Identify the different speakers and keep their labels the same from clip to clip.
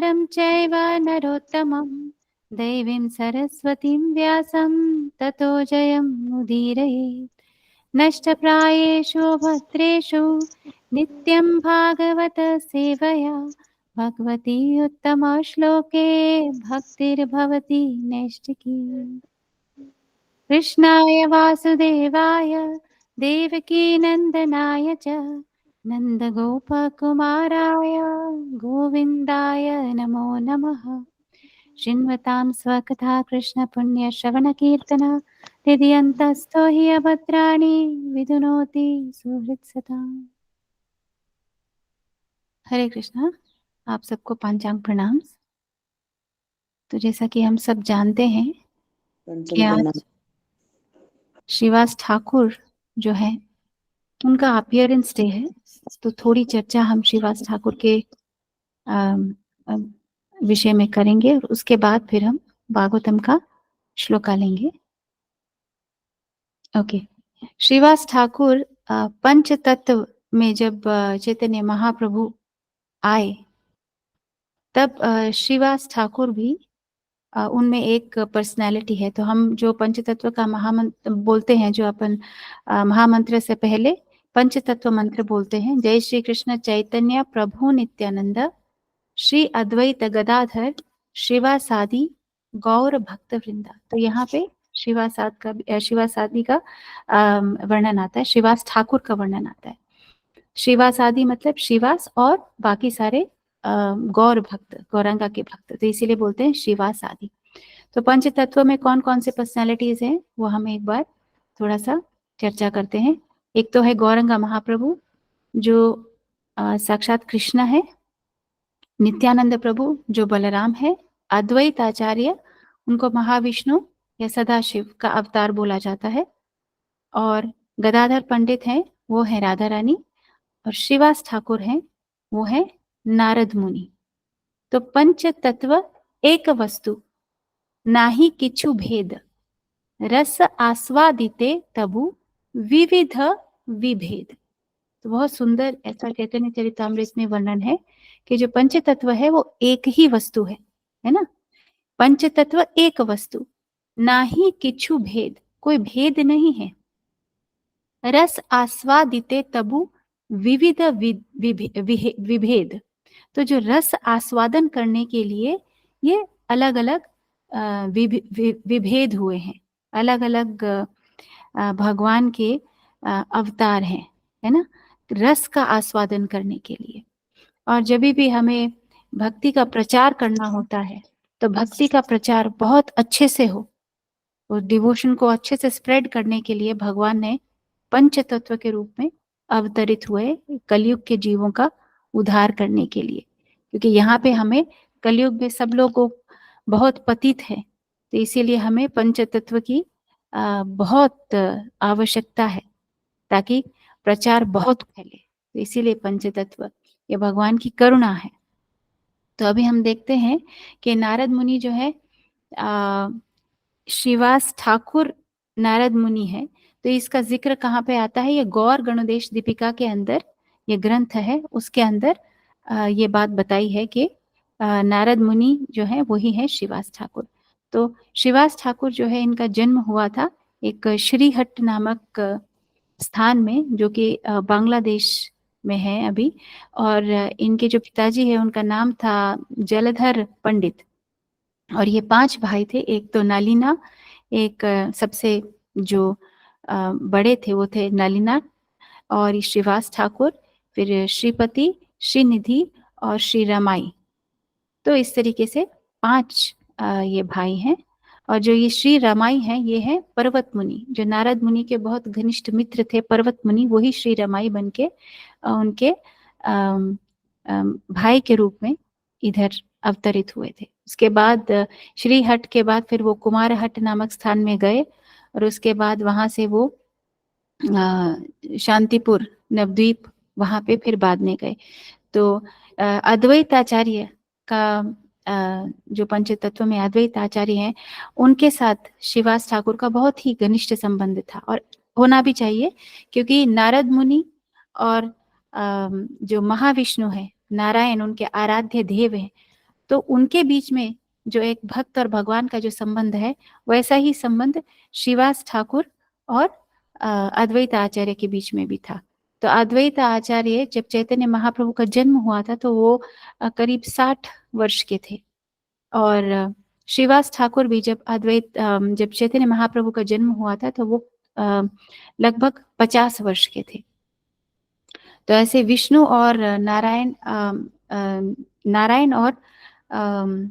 Speaker 1: नरं चैव नरोत्तमं देवीं सरस्वतीं व्यासं ततो जयमुदीरयेत्। नष्टप्रायेषु भद्रेषु नित्यं भागवत सेवया भगवती उत्तमश्लोके भक्तिर्भवति नैष्टिकी। कृष्णाय वासुदेवाय देवकीनन्दनाय च नन्दगोपकुमाराय गोविन्दाय नमो नमः। शृण्वतां स्वकथा कृष्णपुण्यश्रवणकीर्तन हृदयन्तस्थो हि अभद्राणि विधुनोति सुहृत्सताम्। हरे कृष्णा। आप सबको पांचांग प्रणाम। तो जैसा कि हम सब जानते हैं कि आज श्रीवास ठाकुर जो है उनका अपीयरेंस डे है, तो थोड़ी चर्चा हम श्रीवास ठाकुर के विषय में करेंगे और उसके बाद फिर हम भागवतम का श्लोका लेंगे। ओके। श्रीवास ठाकुर पंच तत्व में जब चैतन्य महाप्रभु आए तब श्रीवास ठाकुर भी उनमें एक पर्सनैलिटी है। तो हम जो पंचतत्व का महामंत्र बोलते हैं, जो अपन महामंत्र से पहले पंचतत्व मंत्र बोलते हैं, जय श्री कृष्ण चैतन्य प्रभु नित्यानंद श्री अद्वैत गदाधर श्रीवासादि गौर भक्त वृंदा। तो यहाँ पे श्रीवासादि का वर्णन आता है, श्रीवास ठाकुर का वर्णन आता है। श्रीवासादि मतलब श्रीवास और बाकी सारे गौर भक्त, गौरांगा के भक्त, तो इसीलिए बोलते हैं श्रीवास आदि। तो पंच तत्व में कौन कौन से पर्सनालिटीज हैं वो हम एक बार थोड़ा सा चर्चा करते हैं। एक तो है गौरांगा महाप्रभु जो साक्षात कृष्ण है, नित्यानंद प्रभु जो बलराम है, अद्वैत आचार्य उनको महाविष्णु या सदाशिव का अवतार बोला जाता है, और गदाधर पंडित हैं वो है राधा रानी, और श्रीवास ठाकुर हैं वो है नारद मुनि। तो पंच तत्व एक वस्तु नाही किछु भेद रस आस्वादिते तबु विविध विभेद। तो बहुत सुंदर ऐसा चैतन्य चरितामृत में वर्णन है कि जो पंच तत्व है वो एक ही वस्तु है ना। पंच तत्व एक वस्तु, नाही किछु भेद, कोई भेद नहीं है। रस आस्वादिते तबु विविध विभेद, तो जो रस आस्वादन करने के लिए ये अलग अलग विभेद हुए हैं, अलग अलग भगवान के अवतार हैं, है ना, रस का आस्वादन करने के लिए। और जब भी हमें भक्ति का प्रचार करना होता है तो भक्ति का प्रचार बहुत अच्छे से हो, उस डिवोशन को अच्छे से स्प्रेड करने के लिए भगवान ने पंच तत्व के रूप में अवतरित हुए कलयुग के जीवों का उद्धार करने के लिए। क्योंकि यहाँ पे हमें कलयुग में सब लोग बहुत पतित है, तो इसीलिए हमें पंच तत्व की बहुत आवश्यकता है ताकि प्रचार बहुत फैले। तो इसीलिए पंच तत्व ये भगवान की करुणा है। तो अभी हम देखते हैं कि नारद मुनि जो है श्रीवास ठाकुर नारद मुनि है। तो इसका जिक्र कहाँ पे आता है? ये गौर गणोदेश दीपिका के अंदर ये ग्रंथ है, उसके अंदर ये बात बताई है कि नारद मुनि जो है वही है श्रीवास ठाकुर। तो श्रीवास ठाकुर जो है इनका जन्म हुआ था एक श्रीहट्ट नामक स्थान में, जो कि बांग्लादेश में है अभी। और इनके जो पिताजी है उनका नाम था जलधर पंडित, और ये 5 भाई थे। एक तो नालिना, एक सबसे जो बड़े थे वो थे नालिना, और श्रीवास ठाकुर, फिर श्रीपति, श्रीनिधि और श्री रमाई। तो इस तरीके से 5 ये भाई हैं। और जो ये श्री रमाई हैं ये है पर्वत मुनि, जो नारद मुनि के बहुत घनिष्ठ मित्र थे पर्वत मुनि, वही श्री रमाई बन के उनके भाई के रूप में इधर अवतरित हुए थे। उसके बाद श्रीहट्ट के बाद फिर वो कुमारहट्ट नामक स्थान में गए, और उसके बाद वहां से वो शांतिपुर नवद्वीप वहां पे फिर बाद में गए। तो अद्वैत आचार्य का जो पंचतत्व में अद्वैत आचार्य हैं उनके साथ श्रीवास ठाकुर का बहुत ही घनिष्ठ संबंध था, और होना भी चाहिए, क्योंकि नारद मुनि और जो महाविष्णु है नारायण उनके आराध्य देव हैं। तो उनके बीच में जो एक भक्त और भगवान का जो संबंध है, वैसा ही संबंध श्रीवास ठाकुर और अद्वैत आचार्य के बीच में भी था। तो अद्वैत आचार्य जब चैतन्य महाप्रभु का जन्म हुआ था तो वो करीब 60 वर्ष के थे, और श्रीवास ठाकुर भी जब चैतन्य महाप्रभु का जन्म हुआ था तो वो अ, लगभग 50 वर्ष के थे। तो ऐसे विष्णु और नारायण और अम,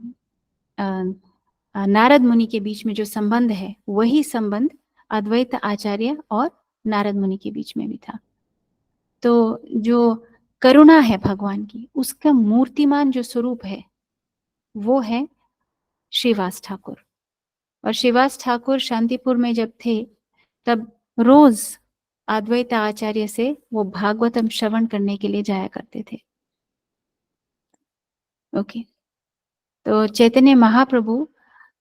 Speaker 1: नारद मुनि के बीच में जो संबंध है, वही संबंध अद्वैत आचार्य और नारद मुनि के बीच में भी था। तो जो करुणा है भगवान की, उसका मूर्तिमान जो स्वरूप है वो है श्रीवास ठाकुर। और श्रीवास ठाकुर शांतिपुर में जब थे तब रोज अद्वैत आचार्य से वो भागवतम श्रवण करने के लिए जाया करते थे। ओके। तो चैतन्य महाप्रभु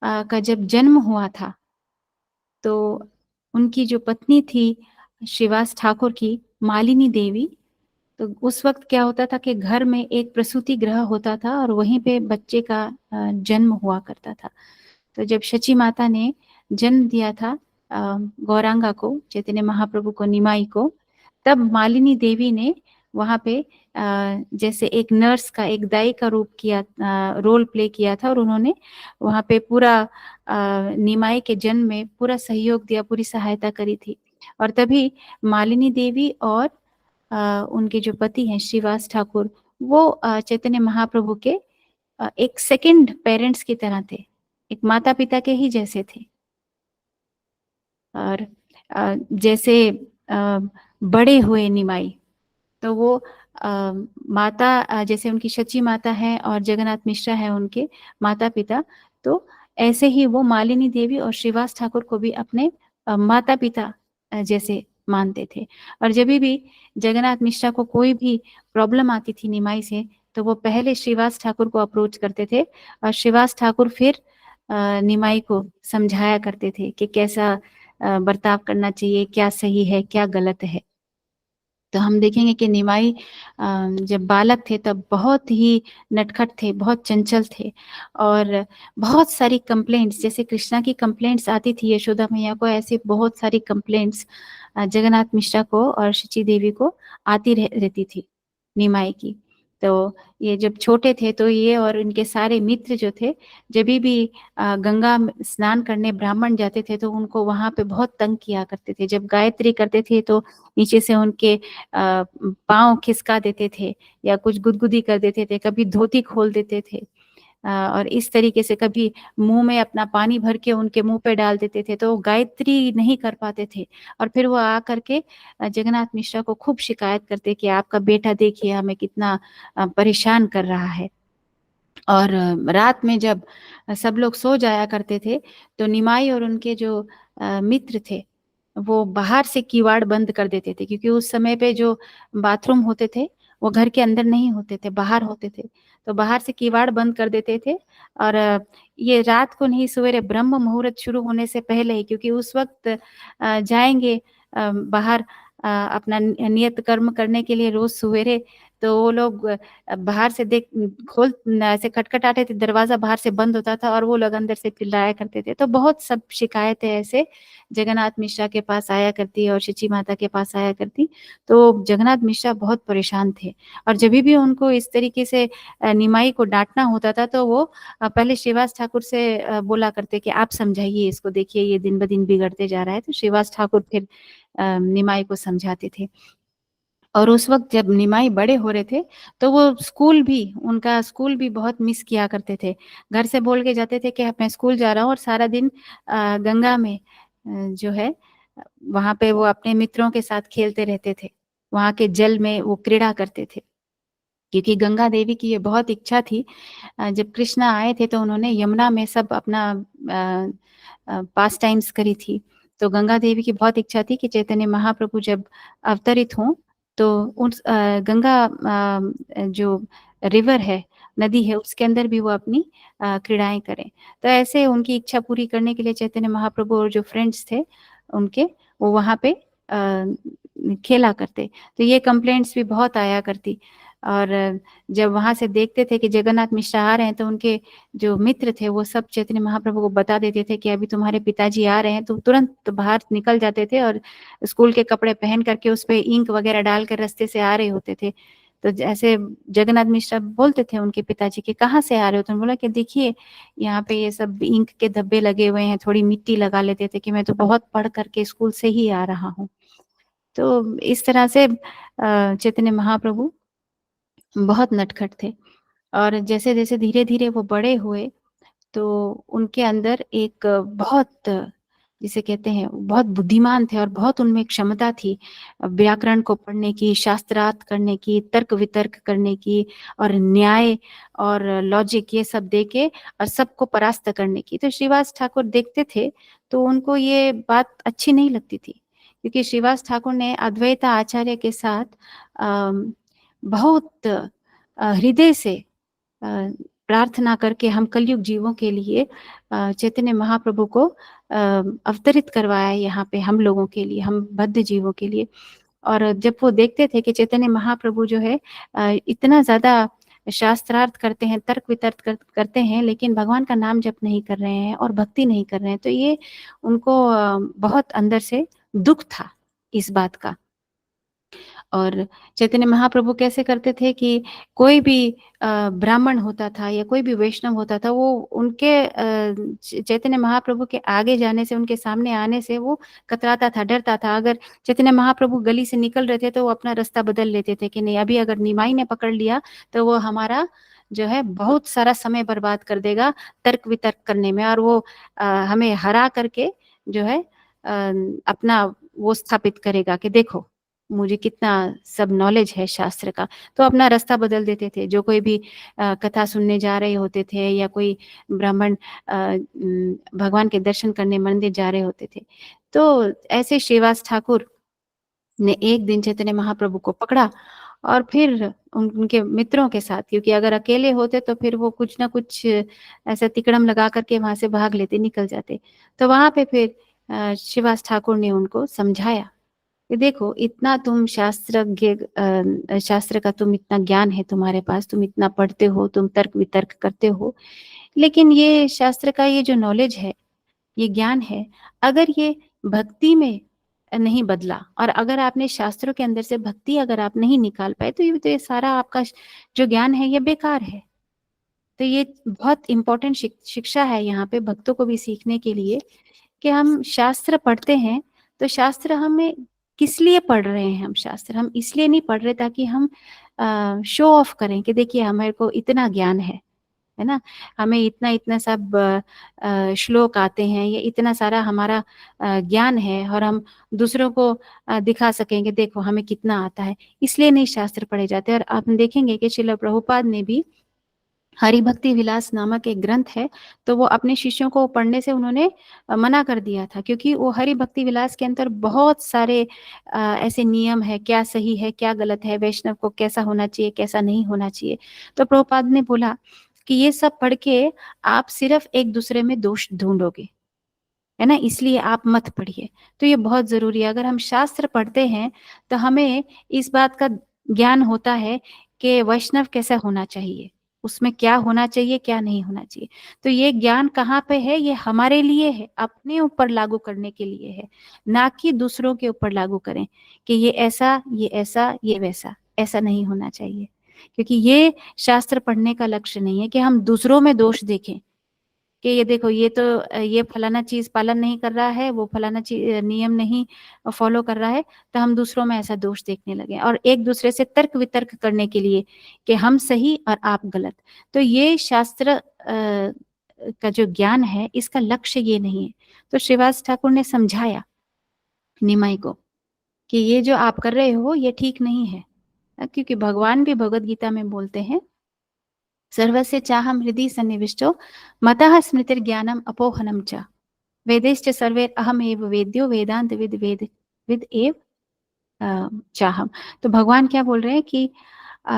Speaker 1: का जब जन्म हुआ था तो उनकी जो पत्नी थी श्रीवास ठाकुर की, मालिनी देवी, तो उस वक्त क्या होता था कि घर में एक प्रसूति गृह होता था और वहीं पे बच्चे का जन्म हुआ करता था। तो जब शची माता ने जन्म दिया था गौरांगा को, चैतन्य महाप्रभु को, निमाई को, तब मालिनी देवी ने वहां पे जैसे एक नर्स का, एक दाई का रोल प्ले किया था, और उन्होंने वहां पे पूरा निमाई के जन्म में पूरा सहयोग दिया, पूरी सहायता करी थी। और तभी मालिनी देवी और उनके जो पति हैं श्रीवास ठाकुर, वो चैतन्य महाप्रभु के एक सेकंड पेरेंट्स की तरह थे, एक माता पिता के ही जैसे थे। और जैसे बड़े हुए निमाई, तो वो माता जैसे उनकी शची माता है और जगन्नाथ मिश्रा है उनके माता पिता, तो ऐसे ही वो मालिनी देवी और श्रीवास ठाकुर को भी अपने माता पिता जैसे मानते थे। और जब भी जगन्नाथ मिश्रा को कोई भी प्रॉब्लम आती थी निमाई से, तो वो पहले श्रीवास ठाकुर को अप्रोच करते थे, और श्रीवास ठाकुर फिर निमाई को समझाया करते थे कि कैसा बर्ताव करना चाहिए, क्या सही है, क्या गलत है। तो हम देखेंगे कि निमाई जब बालक थे तब बहुत ही नटखट थे, बहुत चंचल थे, और बहुत सारी कंप्लेंट्स, जैसे कृष्णा की कंप्लेंट्स आती थी यशोदा मैया को, ऐसे बहुत सारी कंप्लेंट्स जगन्नाथ मिश्रा को और शची देवी को आती रहती थी निमाई की। तो ये जब छोटे थे तो ये और इनके सारे मित्र जो थे, जब भी गंगा में स्नान करने ब्राह्मण जाते थे तो उनको वहां पे बहुत तंग किया करते थे। जब गायत्री करते थे तो नीचे से उनके पाँव खिसका देते थे या कुछ गुदगुदी कर देते थे, कभी धोती खोल देते थे, और इस तरीके से कभी मुंह में अपना पानी भर के उनके मुंह पे डाल देते थे, तो वो गायत्री नहीं कर पाते थे। और फिर वो आ करके जगन्नाथ मिश्रा को खूब शिकायत करते कि आपका बेटा देखिए हमें कितना परेशान कर रहा है। और रात में जब सब लोग सो जाया करते थे तो निमाई और उनके जो मित्र थे वो बाहर से किवाड़ बंद कर देते थे, क्योंकि उस समय पे जो बाथरूम होते थे वो घर के अंदर नहीं होते थे, बाहर होते थे। तो बाहर से किवाड़ बंद कर देते थे, और ये रात को नहीं, सवेरे ब्रह्म मुहूर्त शुरू होने से पहले ही, क्योंकि उस वक्त जाएंगे बाहर अपना नियत कर्म करने के लिए रोज सवेरे, तो वो लोग बाहर से देख खोल ऐसे खटखटाते थे, दरवाजा बाहर से बंद होता था और वो लोग अंदर से चिल्लाया करते थे। तो बहुत सब शिकायतें ऐसे जगन्नाथ मिश्रा के पास आया करती और शची माता के पास आया करती। तो जगन्नाथ मिश्रा बहुत परेशान थे, और जब भी उनको इस तरीके से निमाई को डांटना होता था तो वो पहले श्रीवास ठाकुर से बोला करते कि आप समझाइए इसको, देखिए ये दिन ब दिन बिगड़ते जा रहा है। तो श्रीवास ठाकुर फिर निमाई को समझाते थे। और उस वक्त जब निमाई बड़े हो रहे थे तो वो उनका स्कूल भी बहुत मिस किया करते थे। घर से बोल के जाते थे कि मैं स्कूल जा रहा हूँ, और सारा दिन गंगा में जो है वहां पे वो अपने मित्रों के साथ खेलते रहते थे, वहां के जल में वो क्रीड़ा करते थे। क्योंकि गंगा देवी की ये बहुत इच्छा थी, जब कृष्णा आए थे तो उन्होंने यमुना में सब अपना पास टाइम्स करी थी। तो गंगा देवी की बहुत इच्छा थी कि चैतन्य महाप्रभु जब अवतरित हों तो उस गंगा जो रिवर है, नदी है, उसके अंदर भी वो अपनी क्रीड़ाएं करें। तो ऐसे उनकी इच्छा पूरी करने के लिए चैतन्य महाप्रभु और जो फ्रेंड्स थे उनके, वो वहां पे खेला करते। तो ये कंप्लेंट्स भी बहुत आया करती। और जब वहाँ से देखते थे कि जगन्नाथ मिश्र आ रहे हैं, तो उनके जो मित्र थे वो सब चैतन्य महाप्रभु को बता देते थे कि अभी तुम्हारे पिताजी आ रहे हैं, तो तुरंत बाहर निकल जाते थे और स्कूल के कपड़े पहन करके उस पे इंक वगैरह डाल कर रास्ते से आ रहे होते थे। तो जैसे जगन्नाथ मिश्र बोलते थे उनके पिताजी कि कहाँ से आ रहे हो? तो बोला कि देखिए यहाँ पे ये सब इंक के धब्बे लगे हुए हैं, थोड़ी मिट्टी लगा लेते थे, कि मैं तो बहुत पढ़ करके स्कूल से ही आ रहा हूँ। तो इस तरह से चैतन्य महाप्रभु बहुत नटखट थे। और जैसे-जैसे धीरे-धीरे वो बड़े हुए, तो उनके अंदर एक बहुत, जिसे कहते हैं, बहुत बुद्धिमान थे और बहुत उनमें क्षमता थी व्याकरण को पढ़ने की, शास्त्रार्थ करने की, तर्क-वितर्क करने की और न्याय और लॉजिक ये सब देके और सबको परास्त करने की। तो श्रीवास ठाकुर देखते थे, तो उनको ये बात अच्छी नहीं लगती थी, क्योंकि श्रीवास ठाकुर ने अद्वैत आचार्य के साथ बहुत हृदय से अ, प्रार्थना करके हम कलयुग जीवों के लिए चैतन्य महाप्रभु को अवतरित करवाया यहाँ पे हम लोगों के लिए, हम बद्ध जीवों के लिए। और जब वो देखते थे कि चैतन्य महाप्रभु जो है इतना ज़्यादा शास्त्रार्थ करते हैं, तर्क-वितर्क करते हैं, लेकिन भगवान का नाम जप नहीं कर रहे हैं और भक्ति नहीं कर रहे हैं, तो ये उनको बहुत अंदर से दुःख था इस बात का। और चैतन्य महाप्रभु कैसे करते थे कि कोई भी ब्राह्मण होता था या कोई भी वैष्णव होता था, वो उनके चैतन्य महाप्रभु के आगे जाने से, उनके सामने आने से वो कतराता था, डरता था। अगर चैतन्य महाप्रभु गली से निकल रहे थे, तो वो अपना रास्ता बदल लेते थे कि नहीं, अभी अगर निमाई ने पकड़ लिया तो वो हमारा जो है बहुत सारा समय बर्बाद कर देगा तर्क वितर्क करने में, और वो हमें हरा करके जो है अपना वो स्थापित करेगा कि देखो मुझे कितना सब नॉलेज है शास्त्र का। तो अपना रास्ता बदल देते थे। जो कोई भी कथा सुनने जा रहे होते थे या कोई ब्राह्मण भगवान के दर्शन करने मंदिर जा रहे होते थे। तो ऐसे श्रीवास ठाकुर ने एक दिन चैतन्य महाप्रभु को पकड़ा और फिर उनके मित्रों के साथ, क्योंकि अगर अकेले होते तो फिर वो कुछ ना कुछ ऐसा तिकड़म लगा करके वहाँ से भाग लेते, निकल जाते। तो वहाँ पे फिर श्रीवास ठाकुर ने उनको समझाया कि देखो इतना तुम शास्त्रज्ञ, शास्त्र का तुम इतना ज्ञान है तुम्हारे पास, तुम इतना पढ़ते हो, तुम तर्क वितर्क करते हो, लेकिन ये शास्त्र का ये जो नॉलेज है, ये ज्ञान है, अगर ये भक्ति में नहीं बदला और अगर आपने शास्त्रों के अंदर से भक्ति अगर आप नहीं निकाल पाए, तो ये सारा आपका जो ज्ञान है ये बेकार है। तो ये बहुत इम्पोर्टेंट शिक्षा है यहाँ पे भक्तों को भी सीखने के लिए, कि हम शास्त्र पढ़ते हैं, तो शास्त्र हमें किस लिए पढ़ रहे हैं? हम शास्त्र हम इसलिए नहीं पढ़ रहे ताकि हम शो ऑफ करें कि देखिए हमारे को इतना ज्ञान है ना? हमें इतना-इतना सब श्लोक आते हैं, ये इतना सारा हमारा ज्ञान है और हम दूसरों को दिखा सकेंगे देखो हमें कितना आता है, इसलिए नहीं शास्त्र पढ़े जाते। और आप देखेंगे कि श्रील प्रभुपाद ने भी हरि भक्ति विलास नामक एक ग्रंथ है, तो वो अपने शिष्यों को पढ़ने से उन्होंने मना कर दिया था, क्योंकि वो हरि भक्ति विलास के अंदर बहुत सारे ऐसे नियम है, क्या सही है, क्या गलत है, वैष्णव को कैसा होना चाहिए, कैसा नहीं होना चाहिए। तो प्रभुपाद ने बोला कि ये सब पढ़ के आप सिर्फ एक दूसरे में दोष ढूँढोगे, है ना? इसलिए आप मत पढ़िए। तो ये बहुत ज़रूरी है, अगर हम शास्त्र पढ़ते हैं, तो हमें इस बात का ज्ञान होता है कि वैष्णव कैसा होना चाहिए, उसमें क्या होना चाहिए, क्या नहीं होना चाहिए। तो ये ज्ञान कहाँ पे है? ये हमारे लिए है, अपने ऊपर लागू करने के लिए है, ना कि दूसरों के ऊपर लागू करें कि ये ऐसा, ये वैसा, ऐसा नहीं होना चाहिए। क्योंकि ये शास्त्र पढ़ने का लक्ष्य नहीं है कि हम दूसरों में दोष देखें। कि ये देखो ये तो ये फलाना चीज़ पालन नहीं कर रहा है, वो फलाना नियम नहीं फ़ॉलो कर रहा है, तो हम दूसरों में ऐसा दोष देखने लगे और एक-दूसरे से तर्क-वितर्क करने के लिए कि हम सही और आप गलत। तो ये शास्त्र का जो ज्ञान है, इसका लक्ष्य ये नहीं है। तो श्रीवास ठाकुर ने समझाया निमाई को कि ये जो आप कर रहे हो, ये ठीक नहीं है। क्योंकि भगवान भी भगवद गीता में बोलते हैं, सर्वस्य चाहम हृदि सन्निविष्टो मतः स्मृतिर्ज्ञानम अपोहनम च वेदैश्च सर्वैर अहमेव वेद्यो वेदांत विद एव चाहम। तो भगवान क्या बोल रहे हैं कि अ,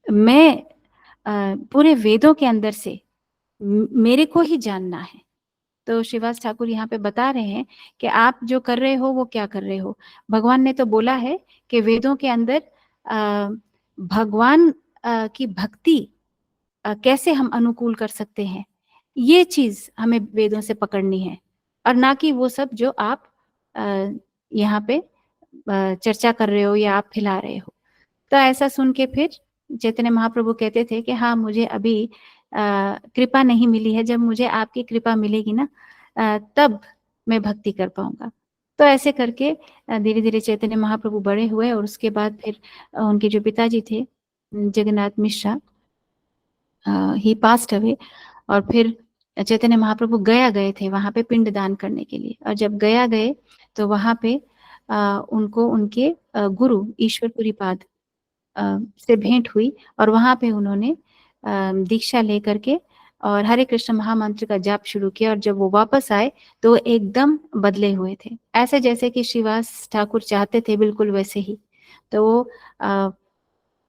Speaker 1: मैं पूरे वेदों के अंदर से मेरे को ही जानना है। तो श्रीवास ठाकुर यहाँ पे बता रहे हैं कि आप जो कर रहे हो वो क्या कर रहे हो। भगवान ने तो बोला है कि वेदों के अंदर भगवान की भक्ति कैसे हम अनुकूल कर सकते हैं, ये चीज़ हमें वेदों से पकड़नी है, और ना कि वो सब जो आप अ, यहाँ पे चर्चा कर रहे हो या आप फैला रहे हो। तो ऐसा सुन के फिर चैतन्य महाप्रभु कहते थे कि हाँ, मुझे अभी कृपा नहीं मिली है, जब मुझे आपकी कृपा मिलेगी ना तब मैं भक्ति कर पाऊँगा। तो ऐसे करके धीरे-धीरे चैतन्य महाप्रभु बड़े हुए, और उसके बाद फिर उनके जो पिताजी थे जगन्नाथ मिश्रा, ही पास्ड अवे। और फिर चैतन्य महाप्रभु गया गए थे वहाँ पे पिंडदान करने के लिए, और जब गया गए तो वहाँ पे उनको उनके गुरु ईश्वरपुरी पाद से भेंट हुई, और वहाँ पे उन्होंने दीक्षा लेकर के और हरे कृष्ण महामंत्र का जाप शुरू किया, और जब वो वापस आए तो वो एकदम बदले हुए थे, ऐसे जैसे कि श्रीवास ठाकुर चाहते थे बिल्कुल वैसे ही। तो वो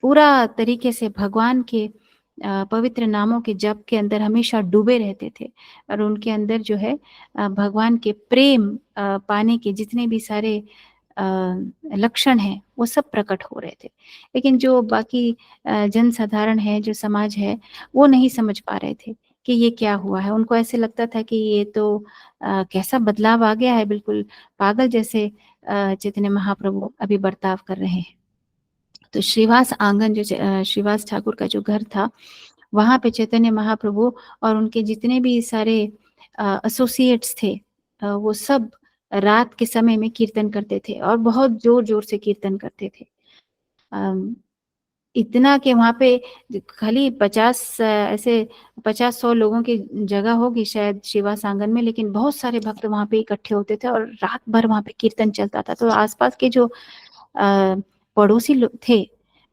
Speaker 1: पूरा तरीके से भगवान के पवित्र नामों के जप के अंदर हमेशा डूबे रहते थे, और उनके अंदर जो है भगवान के प्रेम पाने के जितने भी सारे अ, लक्षण हैं वो सब प्रकट हो रहे थे। लेकिन जो बाकी जनसाधारण है, जो समाज है, वो नहीं समझ पा रहे थे कि ये क्या हुआ है। उनको ऐसे लगता था कि ये तो कैसा बदलाव आ गया है, बिल्कुल पागल जैसे चैतन्य महाप्रभु अभी बर्ताव कर रहे हैं। तो श्रीवास आंगन जो श्रीवास ठाकुर का जो घर था, वहाँ पे चैतन्य महाप्रभु और उनके जितने भी सारे एसोसिएट्स थे, वो सब रात के समय में कीर्तन करते थे, और बहुत जोर-जोर से कीर्तन करते थे। अम, इतना कि वहाँ पे खाली 50 ऐसे 50-100 लोगों की जगह होगी शायद श्रीवास आंगन में, लेकिन बहुत सारे भक्त वहाँ पे इकट्ठे होते थे, और रात भर वहाँ पे कीर्तन चलता था। तो आस-पास के जो पड़ोसी लोग थे,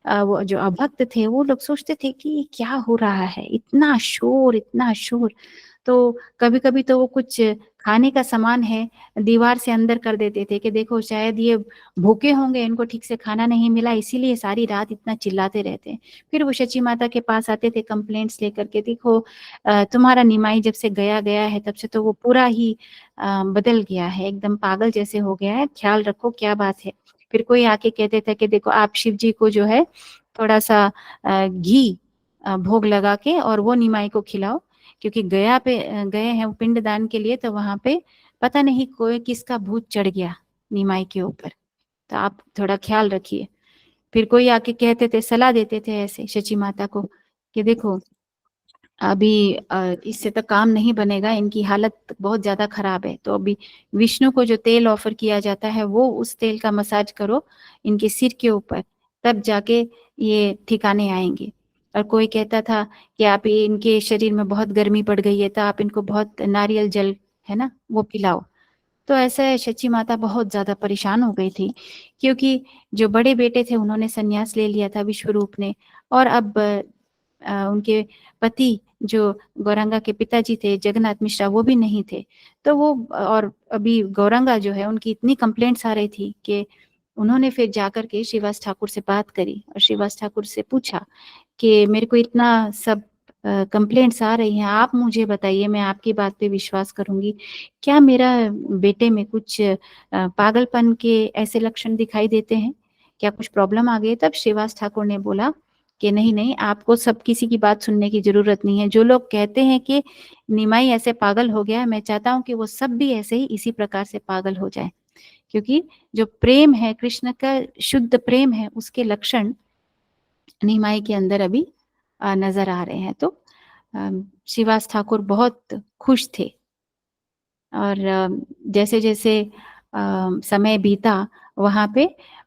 Speaker 1: वो जो अभक्त थे, वो लोग सोचते थे कि ये क्या हो रहा है, इतना शोर, इतना शोर। तो कभी-कभी तो वो कुछ खाने का सामान है, दीवार से अंदर कर देते थे कि देखो शायद ये भूखे होंगे, इनको ठीक से खाना नहीं मिला, इसीलिए सारी रात इतना चिल्लाते रहते हैं। फिर वो शची माता के पास आते थे कंप्लेंट्स लेकर के, देखो तुम्हारा निमाई जब से गया गया है तब से तो वो पूरा ही बदल गया है, एकदम पागल जैसे हो गया है, ख्याल रखो क्या बात है। फिर कोई आके कहते थे कि देखो आप शिव जी को जो है थोड़ा-सा घी भोग लगा के और वो निमाई को खिलाओ, क्योंकि गया पे गए हैं वो पिंडदान के लिए, तो वहाँ पे पता नहीं कोई किसका भूत चढ़ गया निमाई के ऊपर, तो आप थोड़ा ख्याल रखिए। फिर कोई आके कहते थे, सलाह देते थे ऐसे शची माता को कि देखो अभी इससे तो काम नहीं बनेगा, इनकी हालत बहुत ज़्यादा खराब है। तो अभी विष्णु को जो तेल ऑफ़र किया जाता है, वो उस तेल का मसाज करो इनके सिर के ऊपर, तब जाके ये ठिकाने आएँगे। और कोई कहता था कि आप ये इनके शरीर में बहुत गर्मी पड़ गई है, तो आप इनको बहुत नारियल जल है ना, वो पिलाओ। तो ऐसे सची माता बहुत ज़्यादा परेशान हो गई थी, क्योंकि जो बड़े बेटे थे उन्होंने संन्यास ले लिया था विश्वरूप ने, और अब उनके पति जो गौरांगा के पिताजी थे जगन्नाथ मिश्रा, वो भी नहीं थे। तो वो और अभी गौरांगा जो है उनकी इतनी कंप्लेंट्स आ रही थी कि उन्होंने फिर जाकर के श्रीवास ठाकुर से बात करी, और श्रीवास ठाकुर से पूछा कि मेरे को इतना सब कंप्लेंट्स आ रही हैं, आप मुझे बताइए, मैं आपकी बात पे विश्वास करूँगी। क्या मेरा बेटे में कुछ पागलपन के ऐसे लक्षण दिखाई देते हैं? क्या कुछ प्रॉब्लम आ गई है? तब श्रीवास ठाकुर ने बोला कि नहीं, नहीं, आपको सब किसी की बात सुनने की ज़रूरत नहीं है। जो लोग कहते हैं कि निमाई ऐसे पागल हो गया है, मैं चाहता हूँ कि वो सब भी ऐसे ही इसी प्रकार से पागल हो जाएँ। क्योंकि जो प्रेम है, कृष्ण का शुद्ध प्रेम है, उसके लक्षण निमाई के अंदर अभी नज़र आ रहे हैं। तो श्रीवास ठाकुर बहुत खुश थे, और जैसे-जैसे समय बीता, वहाँ पे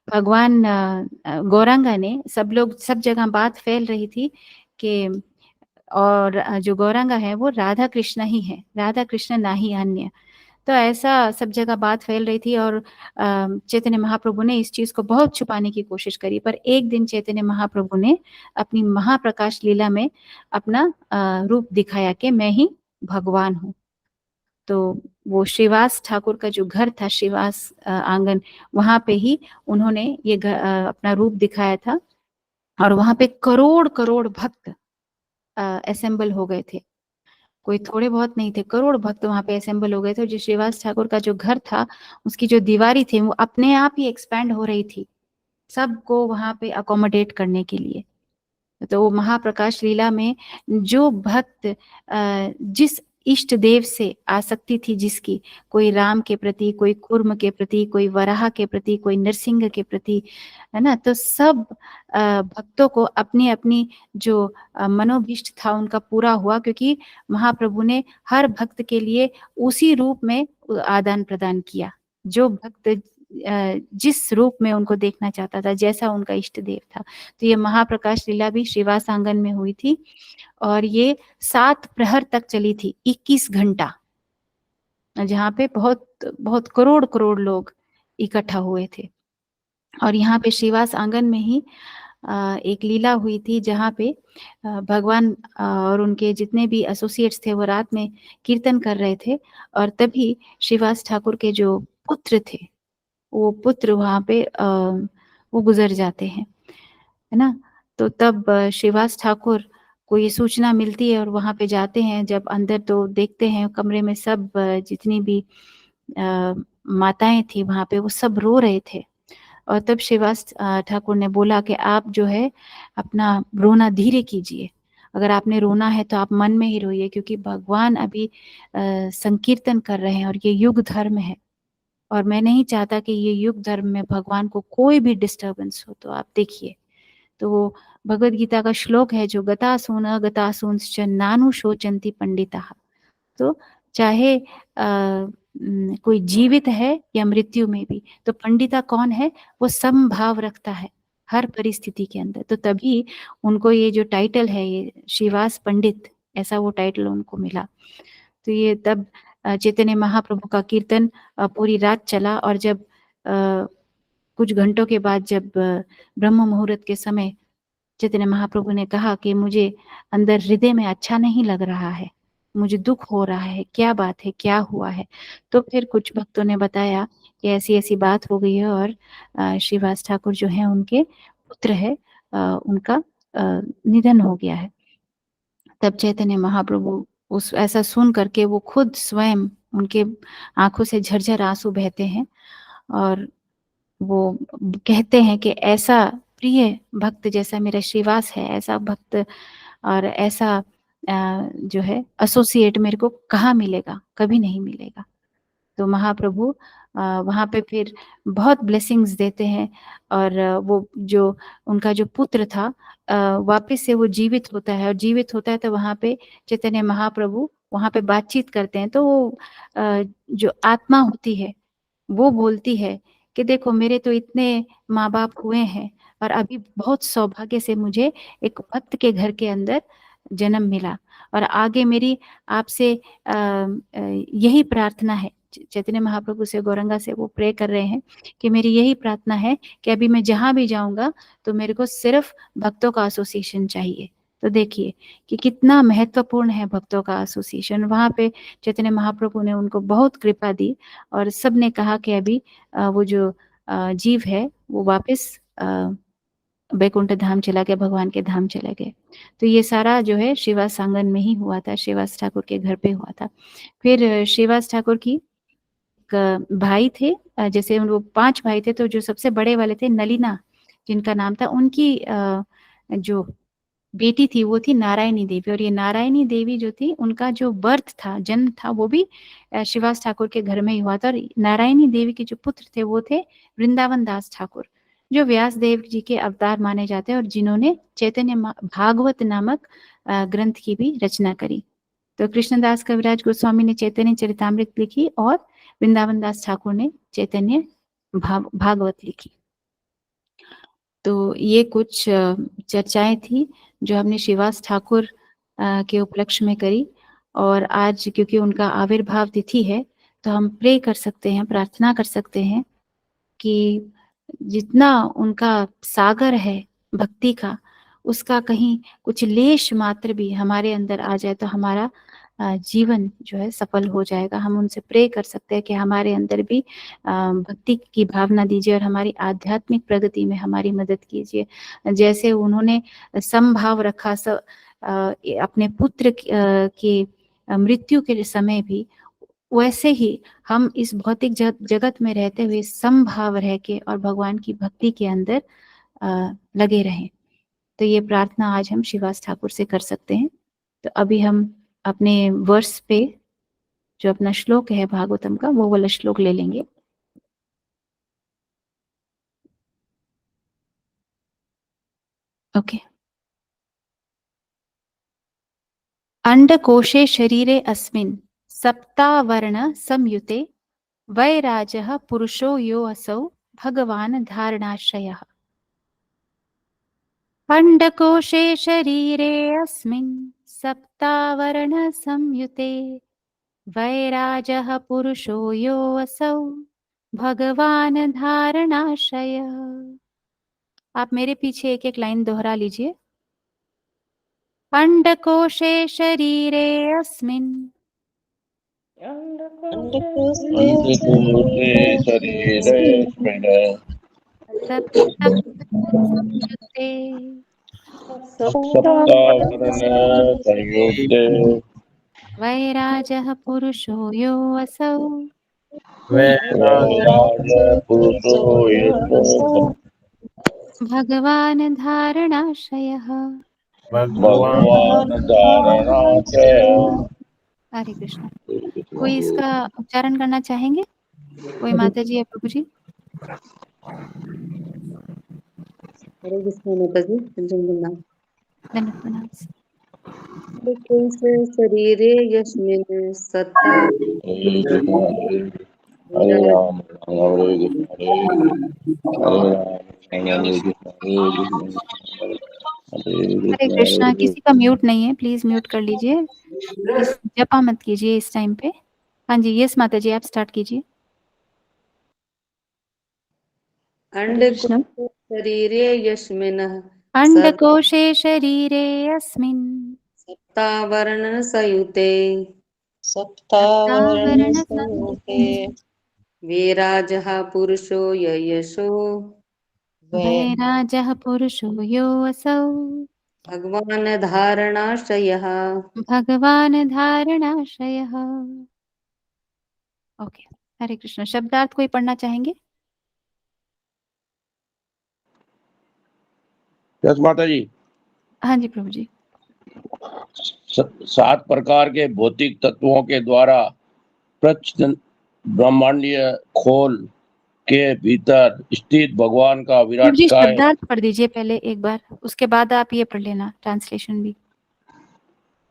Speaker 1: भगवान गौरांगा ने, सब लोग सब जगह बात फैल रही थी कि और जो गौरांगा है वो राधा कृष्ण ही है, राधा कृष्ण ना ही अन्य। तो ऐसा सब जगह बात फैल रही थी, और चैतन्य महाप्रभु ने इस चीज़ को बहुत छुपाने की कोशिश करी, पर एक दिन चैतन्य महाप्रभु ने अपनी महाप्रकाश लीला में अपना रूप दिखाया कि मैं ही भगवान हूँ। तो वो श्रीवास ठाकुर का जो घर था, श्रीवास आंगन, वहाँ पे ही उन्होंने ये अपना रूप दिखाया था, और वहाँ पे करोड़-करोड़ भक्त असेंबल हो गए थे। कोई थोड़े बहुत नहीं थे, करोड़ भक्त वहाँ पे असेंबल हो गए थे। जो श्रीवास ठाकुर का जो घर था, उसकी जो दीवारें थी, वो अपने आप ही एक्सपैंड हो रही थी। सबको वहाँ पे अकोमोडेट करने के लिए। तो महाप्रकाश लीला में जो भक्त जिस इष्ट देव से आसक्ति थी जिसकी, कोई राम के प्रति, कोई कूर्म के प्रति, कोई वराह के प्रति, कोई नरसिंह के प्रति, है ना, तो सब भक्तों को अपनी अपनी जो मनोभीष्ट था उनका पूरा हुआ, क्योंकि महाप्रभु ने हर भक्त के लिए उसी रूप में आदान प्रदान किया। जो भक्त जिस रूप में उनको देखना चाहता था, जैसा उनका इष्ट देव था। तो ये महाप्रकाश लीला भी श्रीवास आंगन में हुई थी और ये 7 प्रहर तक चली थी, 21 घंटा, जहाँ पे बहुत बहुत करोड़ करोड़ लोग इकट्ठा हुए थे। और यहाँ पे श्रीवास आंगन में ही एक लीला हुई थी जहाँ पे भगवान और उनके जितने भी एसोसिएट्स थे वो रात में कीर्तन कर रहे थे, और तभी श्रीवास ठाकुर के जो पुत्र थे, वो पुत्र वहाँ पे वो गुजर जाते हैं, है ना। तो तब श्रीवास ठाकुर को ये सूचना मिलती है और वहाँ पे जाते हैं। जब अंदर तो देखते हैं कमरे में सब जितनी भी माताएं थी वहाँ पे, वो सब रो रहे थे। और तब श्रीवास ठाकुर ने बोला कि आप जो है अपना रोना धीरे कीजिए, अगर आपने रोना है तो आप मन में ही रोइए, क्योंकि भगवान अभी संकीर्तन कर रहे हैं और ये युग धर्म है, और मैं नहीं चाहता कि ये युग धर्म में भगवान को कोई भी डिस्टरबेंस हो। तो आप देखिए, तो वो भगवत गीता का श्लोक है जो गतासून अगतासूंश्च नानु शोचंती पंडिता। तो चाहे कोई जीवित है या मृत्यु में भी, तो पंडिता कौन है, वो समभाव रखता है हर परिस्थिति के अंदर। तो तभी उनको ये जो टाइटल है, ये श्रीवास पंडित, ऐसा वो टाइटल उनको मिला। तो ये तब चैतन्य महाप्रभु का कीर्तन पूरी रात चला, और जब कुछ घंटों के बाद जब ब्रह्म मुहूर्त के समय चैतन्य महाप्रभु ने कहा कि मुझे अंदर हृदय में अच्छा नहीं लग रहा है, मुझे दुख हो रहा है, क्या बात है, क्या हुआ है। तो फिर कुछ भक्तों ने बताया कि ऐसी ऐसी बात हो गई है, और श्रीवास ठाकुर जो है उनके पुत्र है, उनका निधन हो गया है। तब चैतन्य महाप्रभु उस ऐसा सुन करके वो खुद स्वयं, उनके आंखों से झरझर आंसू बहते हैं, और वो कहते हैं कि ऐसा प्रिय भक्त जैसा मेरा श्रीवास है, ऐसा भक्त और ऐसा जो है एसोसिएट मेरे को कहाँ मिलेगा, कभी नहीं मिलेगा। तो महाप्रभु वहाँ पे फिर बहुत ब्लेसिंग्स देते हैं, और वो जो उनका जो पुत्र था वापस से वो जीवित होता है, और जीवित होता है तो वहाँ पे चैतन्य महाप्रभु वहाँ पे बातचीत करते हैं। तो वो जो आत्मा होती है वो बोलती है कि देखो मेरे तो इतने माँ बाप हुए हैं, और अभी बहुत सौभाग्य से मुझे एक भक्त के घर के अंदर जन्म मिला, और आगे मेरी आपसे यही प्रार्थना है। चैतन्य महाप्रभु से, गौरंगा से वो प्रे कर रहे हैं कि मेरी यही प्रार्थना है कि अभी मैं जहाँ भी जाऊंगा तो मेरे को सिर्फ भक्तों का एसोसिएशन चाहिए। तो देखिए कि कितना महत्वपूर्ण है भक्तों का एसोसिएशन। वहाँ पे चैतन्य महाप्रभु ने उनको बहुत कृपा दी, और सबने कहा कि अभी वो जो जीव है वो वापस बैकुंठ धाम चला गया, भगवान के धाम चले गए। तो ये सारा जो है श्रीवास आंगन में ही हुआ था, श्रीवास ठाकुर के घर पे हुआ था। फिर श्रीवास ठाकुर की एक भाई थे, जैसे वो 5 भाई थे, तो जो सबसे बड़े वाले थे नलिना जिनका नाम था, उनकी जो बेटी थी वो थी नारायणी देवी। और ये नारायणी देवी जो थी, उनका जो बर्थ था, जन्म था, वो भी श्रीवास ठाकुर के घर में ही हुआ था। और नारायणी देवी के जो पुत्र थे वो थे वृंदावन दास ठाकुर, जो व्यास देव जी के अवतार माने जाते हैं, और जिन्होंने चैतन्य भागवत नामक ग्रंथ की भी रचना करी। तो कृष्णदास कविराज गोस्वामी ने चैतन्य चरितामृत लिखी, और वृंदावन दास ठाकुर ने चैतन्य भागवत लिखी। तो ये कुछ चर्चाएं थी जो हमने श्रीवास ठाकुर के उपलक्ष्य में करी। और आज क्योंकि उनका आविर्भाव तिथि है, तो हम प्रे कर सकते हैं, प्रार्थना कर सकते हैं कि जितना उनका सागर है भक्ति का, उसका कहीं कुछ लेश मात्र भी हमारे अंदर आ जाए तो हमारा जीवन जो है सफल हो जाएगा। हम उनसे प्रे कर सकते हैं कि हमारे अंदर भी भक्ति की भावना दीजिए, और हमारी आध्यात्मिक प्रगति में हमारी मदद कीजिए। जैसे उन्होंने समभाव रखा अपने पुत्र के मृत्यु के समय भी वैसे ही हम इस भौतिक जगत में रहते हुए समभाव रह के और भगवान की भक्ति के अंदर लगे रहें। तो ये प्रार्थना आज हम श्रीवास ठाकुर से कर सकते हैं। तो अभी हम अपने वर्स पे जो अपना श्लोक है भागवतम का, वो वाला श्लोक ले लेंगे। ओके। अंडकोशे शरीरे अस्मिन् सप्तावर्ण संयुते वैराजः पुरुषो यो असौ भगवान् धारणाश्रयः। अंडकोशे शरीरे अस्मिन् सप्तावर्ण संयुते वैराजः पुरुषो यो असौ भगवान् धारणाश्रयः। आप मेरे पीछे एक एक लाइन दोहरा लीजिए। अंडकोशे शरीरे अस्मिन्
Speaker 2: अंडकोशे
Speaker 3: शरीरेऽस्मिन्
Speaker 1: सप्तवर्णसंयुते
Speaker 3: सप्तावरणसंयुक्ते
Speaker 1: वैराजः पुरुषो यो असौ
Speaker 3: वैराजपुरुषो यशो
Speaker 1: भगवान् धारणाश्रयः।
Speaker 3: भगवान् धारणाश्रयः।
Speaker 1: हरे कृष्ण। कोई इसका उच्चारण करना चाहेंगे? कोई माता जी या प्रभु जी?
Speaker 2: हरे कृष्ण माता जी।
Speaker 1: दंडवत प्रणाम।
Speaker 2: अंडकोशे शरीरे यस्मिन् सत्ता
Speaker 3: हरे कृष्ण हरे राम हरे कृष्ण हरे राम हरे कृष्ण हरे
Speaker 1: हरे
Speaker 3: कृष्ण
Speaker 1: कृष्णा। किसी का म्यूट नहीं है, प्लीज म्यूट कर लीजिए। इस जपा मत कीजिए इस टाइम पे। हाँ जी, यस माता जी, आप स्टार्ट कीजिए।
Speaker 2: अंडकोशे शरीरे यस्मिन्
Speaker 1: अंडकोशे शरीरे अस्मिन्
Speaker 2: सप्तावरणसंयुते
Speaker 1: सप्तावरणसंयुते
Speaker 2: विराजः पुरुषो यशो
Speaker 1: वैराजः पुरुषो यो असौ
Speaker 2: भगवान् धारणाश्रयः।
Speaker 1: भगवान् धारणाश्रयः। ओके, हरे कृष्ण। शब्दार्थ कोई पढ़ना चाहेंगे?
Speaker 3: यस माता जी।
Speaker 1: हाँ जी प्रभु जी।
Speaker 3: 7 प्रकार के भौतिक तत्वों के द्वारा प्रचलित ब्रह्मांडीय खोल के भीतर स्थित भगवान का
Speaker 1: प्रभु
Speaker 3: विराट
Speaker 1: जी
Speaker 3: काय
Speaker 1: शब्दार्थ पढ़ दीजिए पहले एक बार, उसके बाद आप ये पढ़ लेना ट्रांसलेशन भी।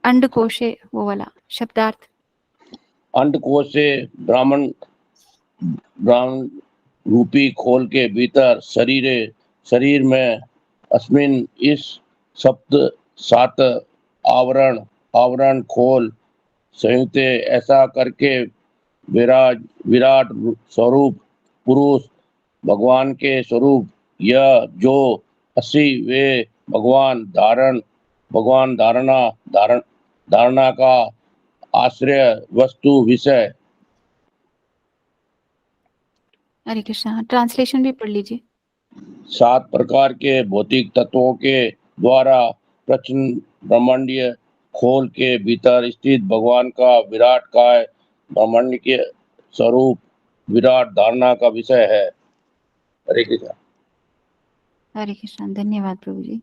Speaker 1: अंडकोशे वो वाला शब्दार्थ।
Speaker 3: अंडकोश से ब्राह्मण रूपी खोल के भीतर शरीर में अस्मिन इस सप्त 7 आवरण खोल संयुक्त ऐसा करके विराट स्वरूप पुरुष भगवान के स्वरूप यह जो 80 वे भगवान धारणा का आश्रय वस्तु विषय।
Speaker 1: हरे कृष्णा। ट्रांसलेशन भी पढ़ लीजिए।
Speaker 3: 7 प्रकार के भौतिक तत्वों के द्वारा प्रचंड ब्रह्मांडीय खोल के भीतर स्थित भगवान का विराट काय ब्रह्मांड के स्वरूप विराट धारणा का विषय है। हरे कृष्ण।
Speaker 1: हरे कृष्णा। धन्यवाद प्रभु जी।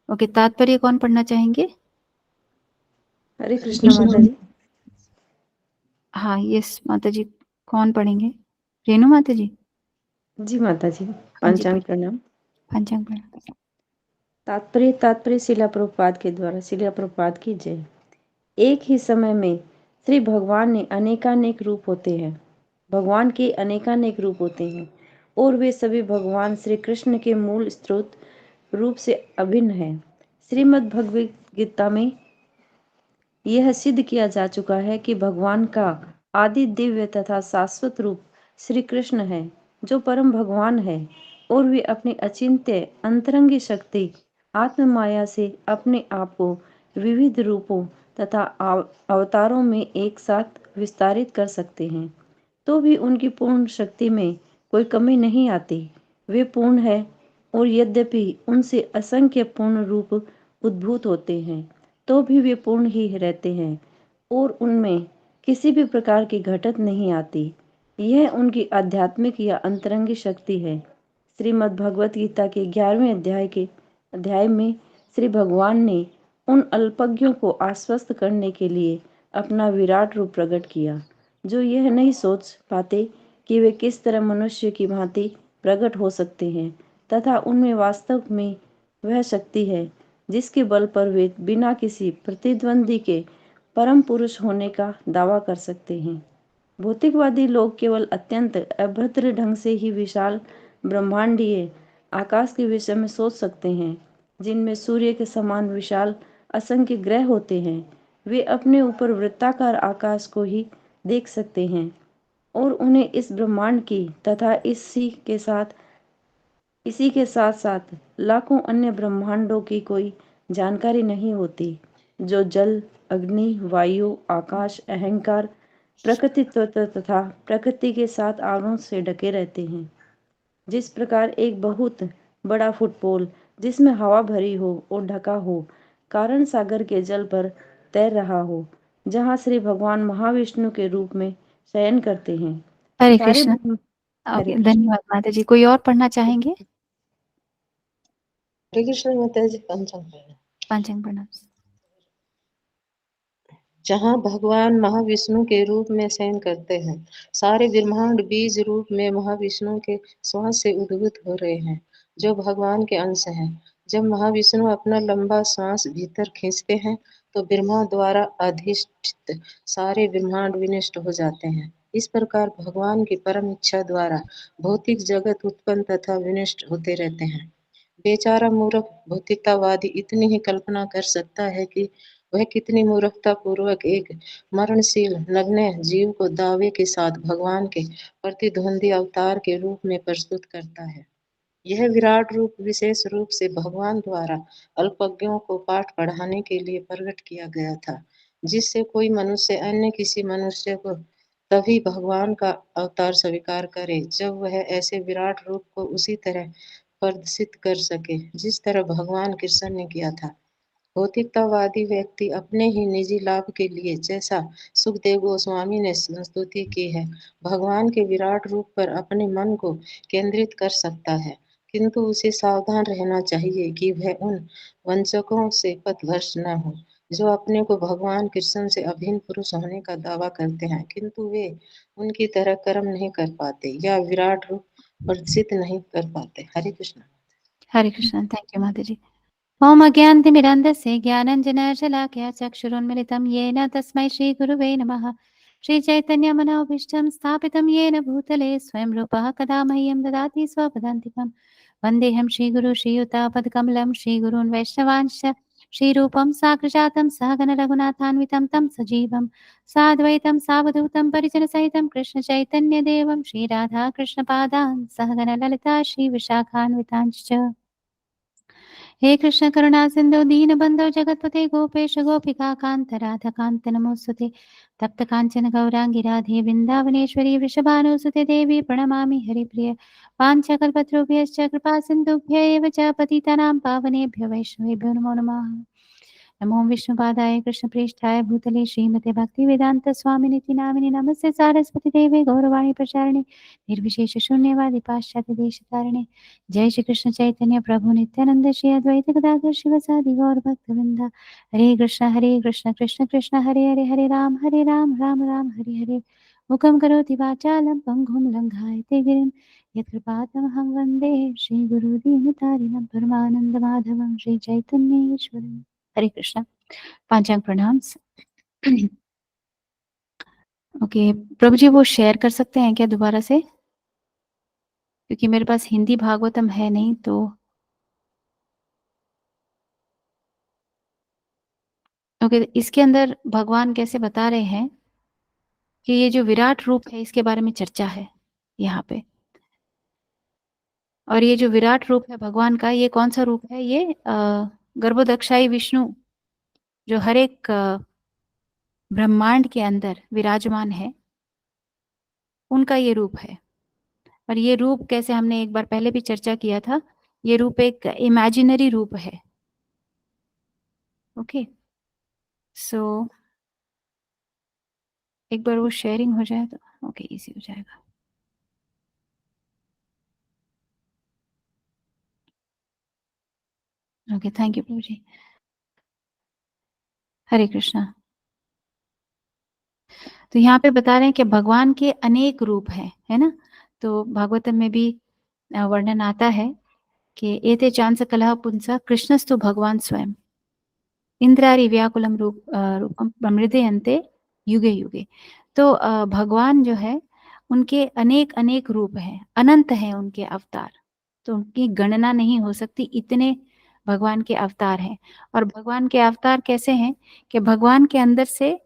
Speaker 1: ओके, तात्पर्य कौन पढ़ना चाहेंगे?
Speaker 2: हरे कृष्ण माता जी।
Speaker 1: हाँ यस माता जी, कौन पढ़ेंगे? रेणु माता जी?
Speaker 2: जी माता जी।
Speaker 1: हाँ जी,
Speaker 2: पंचांग प्रणाम।
Speaker 1: पंचांग प्रणाम।
Speaker 2: तात्पर्य शिला प्रभुपाद के द्वारा। शिला प्रभुपाद की जय। एक ही समय में श्री भगवान ने अनेकानेक रूप होते हैं। भगवान के अनेकानेक रूप होते हैं और वे सभी भगवान श्री कृष्ण के मूल स्रोत रूप से अभिन्न हैं। श्रीमद् भगवद गीता में यह सिद्ध किया जा चुका है कि भगवान का आदि दिव्य तथा शाश्वत रूप श्री कृष्ण है, जो परम भगवान है, और वे अपनी अचिंत्य अंतरंगी शक्ति आत्म माया से अपने आप को विविध रूपों तथा अवतारों में एक साथ विस्तारित कर सकते हैं, तो भी उनकी पूर्ण शक्ति में कोई कमी नहीं आती। वे पूर्ण है और यद्यपि उनसे असंख्य पूर्ण रूप उद्भूत होते हैं, तो भी वे पूर्ण ही रहते हैं और उनमें किसी भी प्रकार की घटत नहीं आती। यह उनकी आध्यात्मिक या अंतरंगी शक्ति है। श्रीमद् भगवत गीता के 11वें अध्याय में श्री भगवान ने उन अल्पज्ञों को आश्वस्त करने के लिए अपना विराट रूप प्रकट किया, जो यह नहीं सोच पाते कि वे किस तरह मनुष्य की भांति प्रकट हो सकते हैं, तथा उनमें वास्तव में वह शक्ति है जिसके बल पर वे बिना किसी प्रतिद्वंदी के परम पुरुष होने का दावा कर सकते हैं। भौतिकवादी लोग केवल अत्यंत अभद्र ढंग से ही विशाल ब्रह्मांडीय आकाश के विषय में सोच सकते हैं, जिनमें सूर्य के समान विशाल असंख्य ग्रह होते हैं। वे अपने ऊपर वृत्ताकार आकाश को ही देख सकते हैं और उन्हें इस ब्रह्मांड की तथा इसी के साथ साथ लाखों अन्य ब्रह्मांडों की कोई जानकारी नहीं होती, जो जल, अग्नि, वायु, आकाश, अहंकार, प्रकृति तत्व तथा प्रकृति के 7 आवरणों से ढके रहते हैं। जिस प्रकार एक बहुत बड़ा फुटबॉल जिसमें हवा भरी हो और ढका हो, कारण सागर के जल पर तैर रहा हो, जहाँ श्री भगवान महाविष्णु के रूप में शयन करते हैं।
Speaker 1: हरे
Speaker 2: सारे
Speaker 1: कृष्ण।
Speaker 2: हरे
Speaker 1: ओके,
Speaker 2: कृष्ण।
Speaker 1: धन्यवाद माता जी। कोई और पढ़ना चाहेंगे?
Speaker 4: हरे कृष्ण माता जी। पंचांग
Speaker 1: पंचांग प्रणाम।
Speaker 4: जहाँ भगवान महाविष्णु के रूप में शयन करते हैं, सारे ब्रह्मांड बीज रूप में महाविष्णु के श्वास से उद्भूत हो रहे हैं, जो भगवान के अंश हैं। जब महाविष्णु अपना लंबा श्वास भीतर खींचते हैं, तो ब्रह्मा द्वारा अधिष्ठित सारे ब्रह्मांड विनष्ट हो जाते हैं। इस प्रकार भगवान की परम इच्छा द्वारा भौतिक जगत उत्पन्न तथा विनष्ट होते रहते हैं। बेचारा मूर्ख भौतिकतावादी इतनी ही कल्पना कर सकता है कि वह कितनी मूर्खता पूर्वक एक मरणशील नग्न जीव को दावे के साथ भगवान के प्रतिद्वंदी अवतार के रूप में प्रस्तुत करता है। यह विराट रूप विशेष रूप से भगवान द्वारा अल्पज्ञों को पाठ पढ़ाने के लिए प्रकट किया गया था, जिससे कोई मनुष्य अन्य किसी मनुष्य को तभी भगवान का अवतार स्वीकार करे जब वह ऐसे विराट रूप को उसी तरह प्रदर्शित कर सके जिस तरह भगवान कृष्ण ने किया था। भौतिकतावादी व्यक्ति अपने ही निजी लाभ के लिए, जैसा सुखदेव गोस्वामी ने स्तुति की है, भगवान के विराट रूप पर अपने मन को केंद्रित कर सकता है, किंतु उसे सावधान रहना चाहिए कि वह उन वंचकों से पथभ्रष्ट न हो, जो अपने को भगवान कृष्ण से अभिन्न पुरुष होने का दावा करते हैं, किंतु वे उनकी तरह कर्म नहीं कर पाते या विराट रूप प्रदर्शित नहीं कर पाते। हरे कृष्ण।
Speaker 1: हरे कृष्ण। थैंक यू माता जी। ओम अज्ञानतिमिरन्धस्य ज्ञानञ्जनशलाकया चक्षुरुन्मिलितं येन तस्मै श्रीगुरुवे नमः। श्रीचैतन्यमनोभीष्टं स्थापितं येन भूतले स्वयं रूपः कदा मह्यं ददाति स्वपदान्तिकं। वन्देऽहं श्रीगुरु श्रीयुतापदकमलं श्रीगुरून् वैष्णवांश्च श्रीरूपं साग्रजातं सहगण रघुनाथान्वितं तं सजीवं साद्वैतं सावधूतं परिजनसहितं कृष्णचैतन्यदेवं श्रीराधा कृष्णपादान् सहगण ललिता श्रीविशाखान्वितांश्च। हे कृष्ण करुणा सिंधु दीनबंधो जगतपते गोपेश गोपिका कांत राधा कांत नमोस्तुते। तप्त कांचन गौरांगी राधे वृंदावनेश्वरी वृषभानुसुते देवी प्रणमामि हरिप्रिय। वाञ्छाकल्पतरुभ्यश्च कृपा सिन्धुभ्य एव च पतितानां पावनेभ्यो वैष्णवेभ्यो नमो नमः। नमो विष्णुपादाय कृष्णप्रेष्ठाय भूतले श्रीमते भक्तिवेदान्तस्वामिनिति नामिने नमस्ते सारस्वती देवे गौरवाणी प्रचारिणे निर्विशेष शून्यवादी पाश्चात्य देशतारिणे। जय श्री कृष्ण चैतन्य प्रभु नित्यानंद श्री अद्वैत गदाधर शिवसादि गौर भक्तवृंदा। हरे कृष्ण कृष्ण कृष्ण हरे हरे हरे राम राम राम हरे हरे। मुखं करोति वाचालं पंगुं लङ्घयते गिरिं यत्कृपातमहं वन्दे श्रीगुरुदीनतारिणं परमानन्दमाधवं श्रीचैतन्येश्वरम्। हरे कृष्ण। पांचांग प्रणाम। ओके प्रभु जी, वो शेयर कर सकते हैं क्या दोबारा से, क्योंकि मेरे पास हिंदी भागवतम है नहीं। तो ओके, इसके अंदर भगवान कैसे बता रहे हैं कि ये जो विराट रूप है इसके बारे में चर्चा है यहाँ पे। और ये जो विराट रूप है भगवान का, ये कौन सा रूप है? ये गर्भोदक्षाई विष्णु जो हर एक ब्रह्मांड के अंदर विराजमान है, उनका ये रूप है। और ये रूप कैसे, हमने एक बार पहले भी चर्चा किया था, ये रूप एक इमेजिनरी रूप है। ओके, सो एक बार वो शेयरिंग हो जाए तो ओके इजी हो जाएगा। ओके, थैंक यू प्रभु जी। हरे कृष्णा। तो यहाँ पे बता रहे हैं कि भगवान के अनेक रूप हैं, है ना। तो भागवतम में भी वर्णन आता है कि एते चांस कलह पुंसा कृष्णस्तु भगवान स्वयं इंद्रारी व्याकुलम रूपम प्रमृदयन्ते युगे युगे। तो भगवान जो है उनके अनेक अनेक रूप हैं, अनंत हैं उनके अवतार, तो उनकी गणना नहीं हो सकती, इतने भगवान के अवतार हैं। और भगवान के अवतार कैसे हैं कि भगवान के अंदर से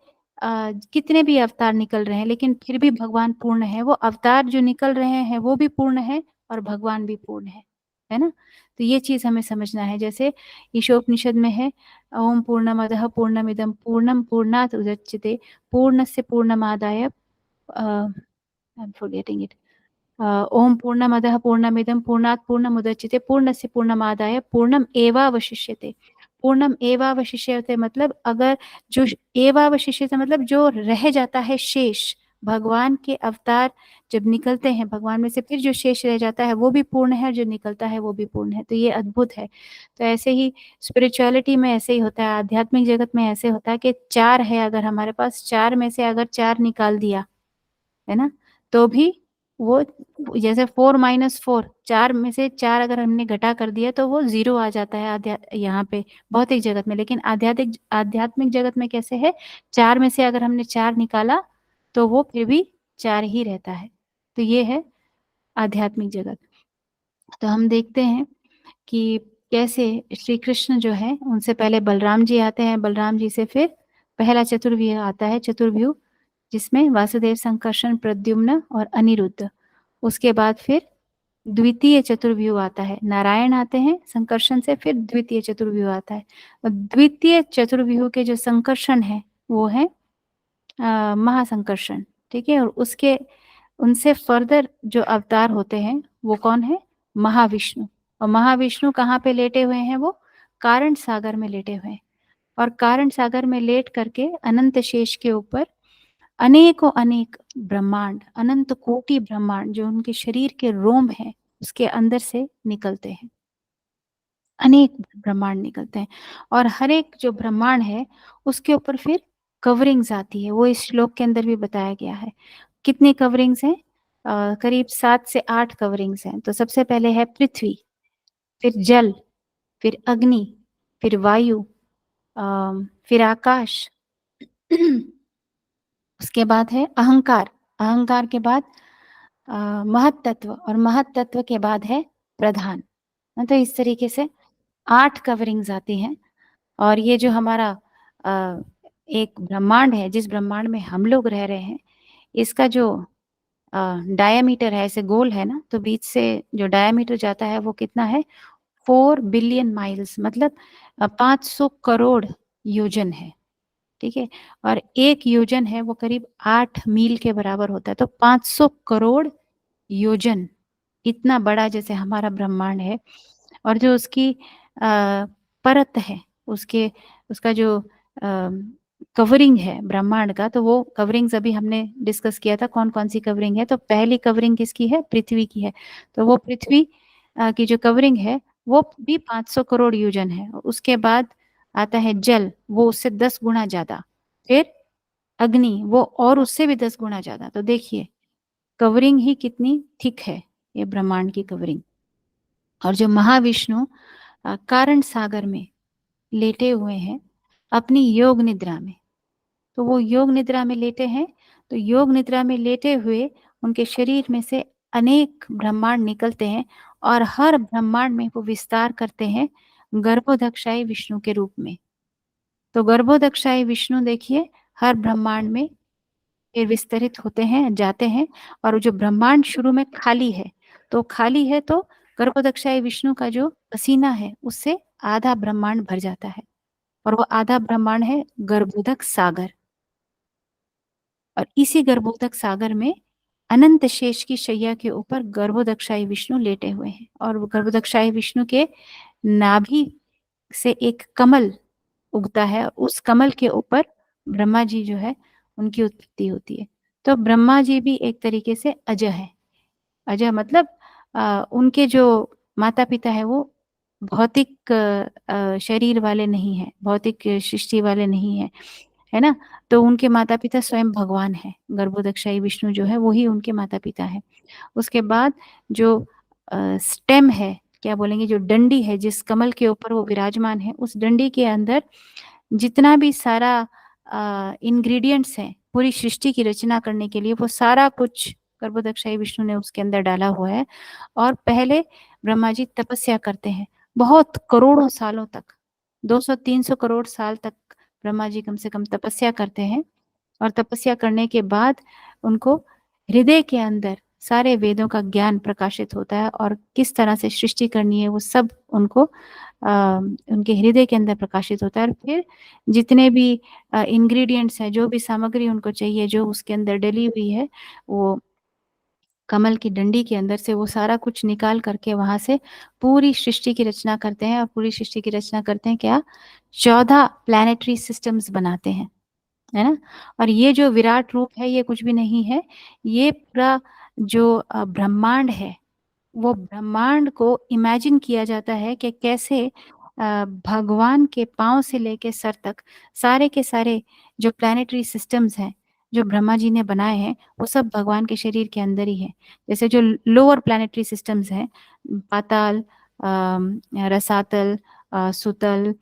Speaker 1: कितने भी अवतार निकल रहे हैं लेकिन फिर भी भगवान पूर्ण है। वो अवतार जो निकल रहे हैं वो भी पूर्ण है और भगवान भी पूर्ण है ना। तो ये चीज हमें समझना है। जैसे ईशोपनिषद में है ओम पूर्णमदः पूर्णमिदं पूर्णं पूर्णात् उदच्यते पूर्णस्य पूर्णमादाय आई एम फॉरगेटिंग इट ओम पूर्णमदः पूर्णमिदं पूर्णात् पूर्णमुदच्यते पूर्णस्य पूर्णमादाय पूर्णम एवावशिष्यते। पूर्णम एवावशिष्यते मतलब अगर जो एवावशिष्यते मतलब जो रह जाता है शेष, भगवान के अवतार जब निकलते हैं भगवान में से फिर जो शेष रह जाता है वो भी पूर्ण है, जो निकलता है वो भी पूर्ण है। तो ये अद्भुत है। तो ऐसे ही स्पिरिचुअलिटी में ऐसे ही होता है, आध्यात्मिक जगत में ऐसे होता है कि चार है, अगर हमारे पास चार में से अगर चार निकाल दिया है ना तो भी वो जैसे 4 - 4, चार में से चार अगर हमने घटा कर दिया तो वो 0 आ जाता है यहाँ पे भौतिक जगत में। लेकिन आध्यात्मिक जगत में कैसे है, चार में से अगर हमने चार निकाला तो वो फिर भी चार ही रहता है। तो ये है आध्यात्मिक जगत। तो हम देखते हैं कि कैसे श्री कृष्ण जो है उनसे पहले बलराम जी आते हैं, बलराम जी से फिर पहला चतुर्व्यूह आता है, चतुर्व्यूह जिसमें वासुदेव, संकर्षण, प्रद्युम्न और अनिरुद्ध। उसके बाद फिर द्वितीय चतुर्व्यूह आता है, नारायण आते हैं संकर्षण से, फिर द्वितीय चतुर्व्यूह आता है। और द्वितीय चतुर्व्यूह के जो संकर्षण है वो है महासंकर्षण, ठीक है। और उसके उनसे फर्दर जो अवतार होते हैं वो कौन है, महाविष्णु। और महाविष्णु कहाँ पे लेटे हुए हैं, वो कारण सागर में लेटे हुए हैं। और कारण सागर में लेट करके अनंत शेष के ऊपर अनेकों अनेक ब्रह्मांड, अनंत कोटि ब्रह्मांड जो उनके शरीर के रोम है उसके अंदर से निकलते हैं, अनेक ब्रह्मांड निकलते हैं। और हर एक जो ब्रह्मांड है उसके ऊपर फिर कवरिंग्स आती है, वो इस श्लोक के अंदर भी बताया गया है। कितनी कवरिंग्स हैं, करीब 7 से 8 कवरिंग्स हैं। तो सबसे पहले है पृथ्वी, फिर जल, फिर अग्नि, फिर वायु, फिर आकाश उसके बाद है अहंकार, अहंकार के बाद महत्तत्व, और महत्तत्व के बाद है प्रधान। तो इस तरीके से 8 कवरिंग्स आती हैं। और ये जो हमारा एक ब्रह्मांड है, जिस ब्रह्मांड में हम लोग रह रहे हैं, इसका जो डायामीटर है, ऐसे गोल है ना, तो बीच से जो डायामीटर जाता है वो कितना है, 4 बिलियन माइल्स, मतलब 500 करोड़ योजन है, ठीक है। और एक योजन है वो करीब 8 मील के बराबर होता है। तो 500 करोड़ योजन, इतना बड़ा जैसे हमारा ब्रह्मांड है। और जो उसकी परत है, उसके उसका जो कवरिंग है ब्रह्मांड का, तो वो कवरिंग्स अभी हमने डिस्कस किया था कौन कौन सी कवरिंग है। तो पहली कवरिंग किसकी है, पृथ्वी की है। तो वो पृथ्वी की जो कवरिंग है वो भी 500 करोड़ योजन है। उसके बाद आता है जल, वो उससे 10 गुना ज्यादा। फिर अग्नि, वो और उससे भी 10 गुना ज्यादा। तो देखिए कवरिंग ही कितनी थिक है ये ब्रह्मांड की कवरिंग। और जो महाविष्णु कारण सागर में लेटे हुए हैं अपनी योग निद्रा में, तो वो योग निद्रा में लेटे हैं। तो योग निद्रा में लेटे हुए उनके शरीर में से अनेक ब्रह्मांड निकलते हैं और हर ब्रह्मांड में वो विस्तार करते हैं गर्भोदक्षाई विष्णु के रूप में। तो गर्भोदक्षाई विष्णु देखिए हर ब्रह्मांड में फिर विस्तरित होते हैं, जाते हैं। और जो ब्रह्मांड शुरू में खाली है, तो खाली है तो गर्भोदक्षाई विष्णु का जो पसीना है उससे आधा ब्रह्मांड भर जाता है। और वो आधा ब्रह्मांड है गर्भोदक सागर। और इसी गर्भोदक सागर में अनंत शेष की शैया के ऊपर गर्भोदक्षाई विष्णु लेटे हुए हैं। और वो गर्भोदक्षाई विष्णु के नाभि से एक कमल उगता है, उस कमल के ऊपर ब्रह्मा जी जो है उनकी उत्पत्ति होती है। तो ब्रह्मा जी भी एक तरीके से अजय है। अजय मतलब उनके जो माता-पिता है वो भौतिक शरीर वाले नहीं हैं, भौतिक सृष्टि वाले नहीं हैं, है ना? तो उनके माता-पिता स्वयं भगवान हैं, गर्भोदकशाही विष्णु जो है वो ही उनके माता-पिता हैं। उसके बाद जो स्टेम है, क्या बोलेंगे, जो डंडी है जिस कमल के ऊपर वो विराजमान है, उस डंडी के अंदर जितना भी सारा इंग्रेडिएंट्स हैं पूरी सृष्टि की रचना करने के लिए, वो सारा कुछ गर्भोदकशाही विष्णु ने उसके अंदर डाला हुआ है। और पहले ब्रह्मा जी तपस्या करते हैं बहुत करोड़ों सालों तक, 200-300 करोड़ साल तक ब्रह्मा जी कम से कम तपस्या करते हैं। और तपस्या करने के बाद उनको हृदय के अंदर सारे वेदों का ज्ञान प्रकाशित होता है और किस तरह से सृष्टि करनी है वो सब उनको उनके हृदय के अंदर प्रकाशित होता है। और फिर जितने भी इंग्रेडिएंट्स हैं, जो भी सामग्री उनको चाहिए, जो उसके अंदर डली हुई है, वो कमल की डंडी के अंदर से वो सारा कुछ निकाल करके वहां से पूरी सृष्टि की रचना करते हैं। और पूरी सृष्टि की रचना करते हैं क्या, 14 प्लैनेटरी सिस्टम्स बनाते हैं, है ना? और ये जो विराट रूप है ये कुछ भी नहीं है, ये पूरा जो ब्रह्मांड है, वो ब्रह्मांड को इमेजिन किया जाता है कि कैसे भगवान के पाँव से लेके सर तक सारे के सारे जो प्लैनेटरी सिस्टम्स हैं, जो ब्रह्मा जी ने बनाए हैं, वो सब भगवान के शरीर के अंदर ही है। जैसे जो लोअर प्लैनेटरी सिस्टम्स हैं, पाताल, रसातल, सुतल,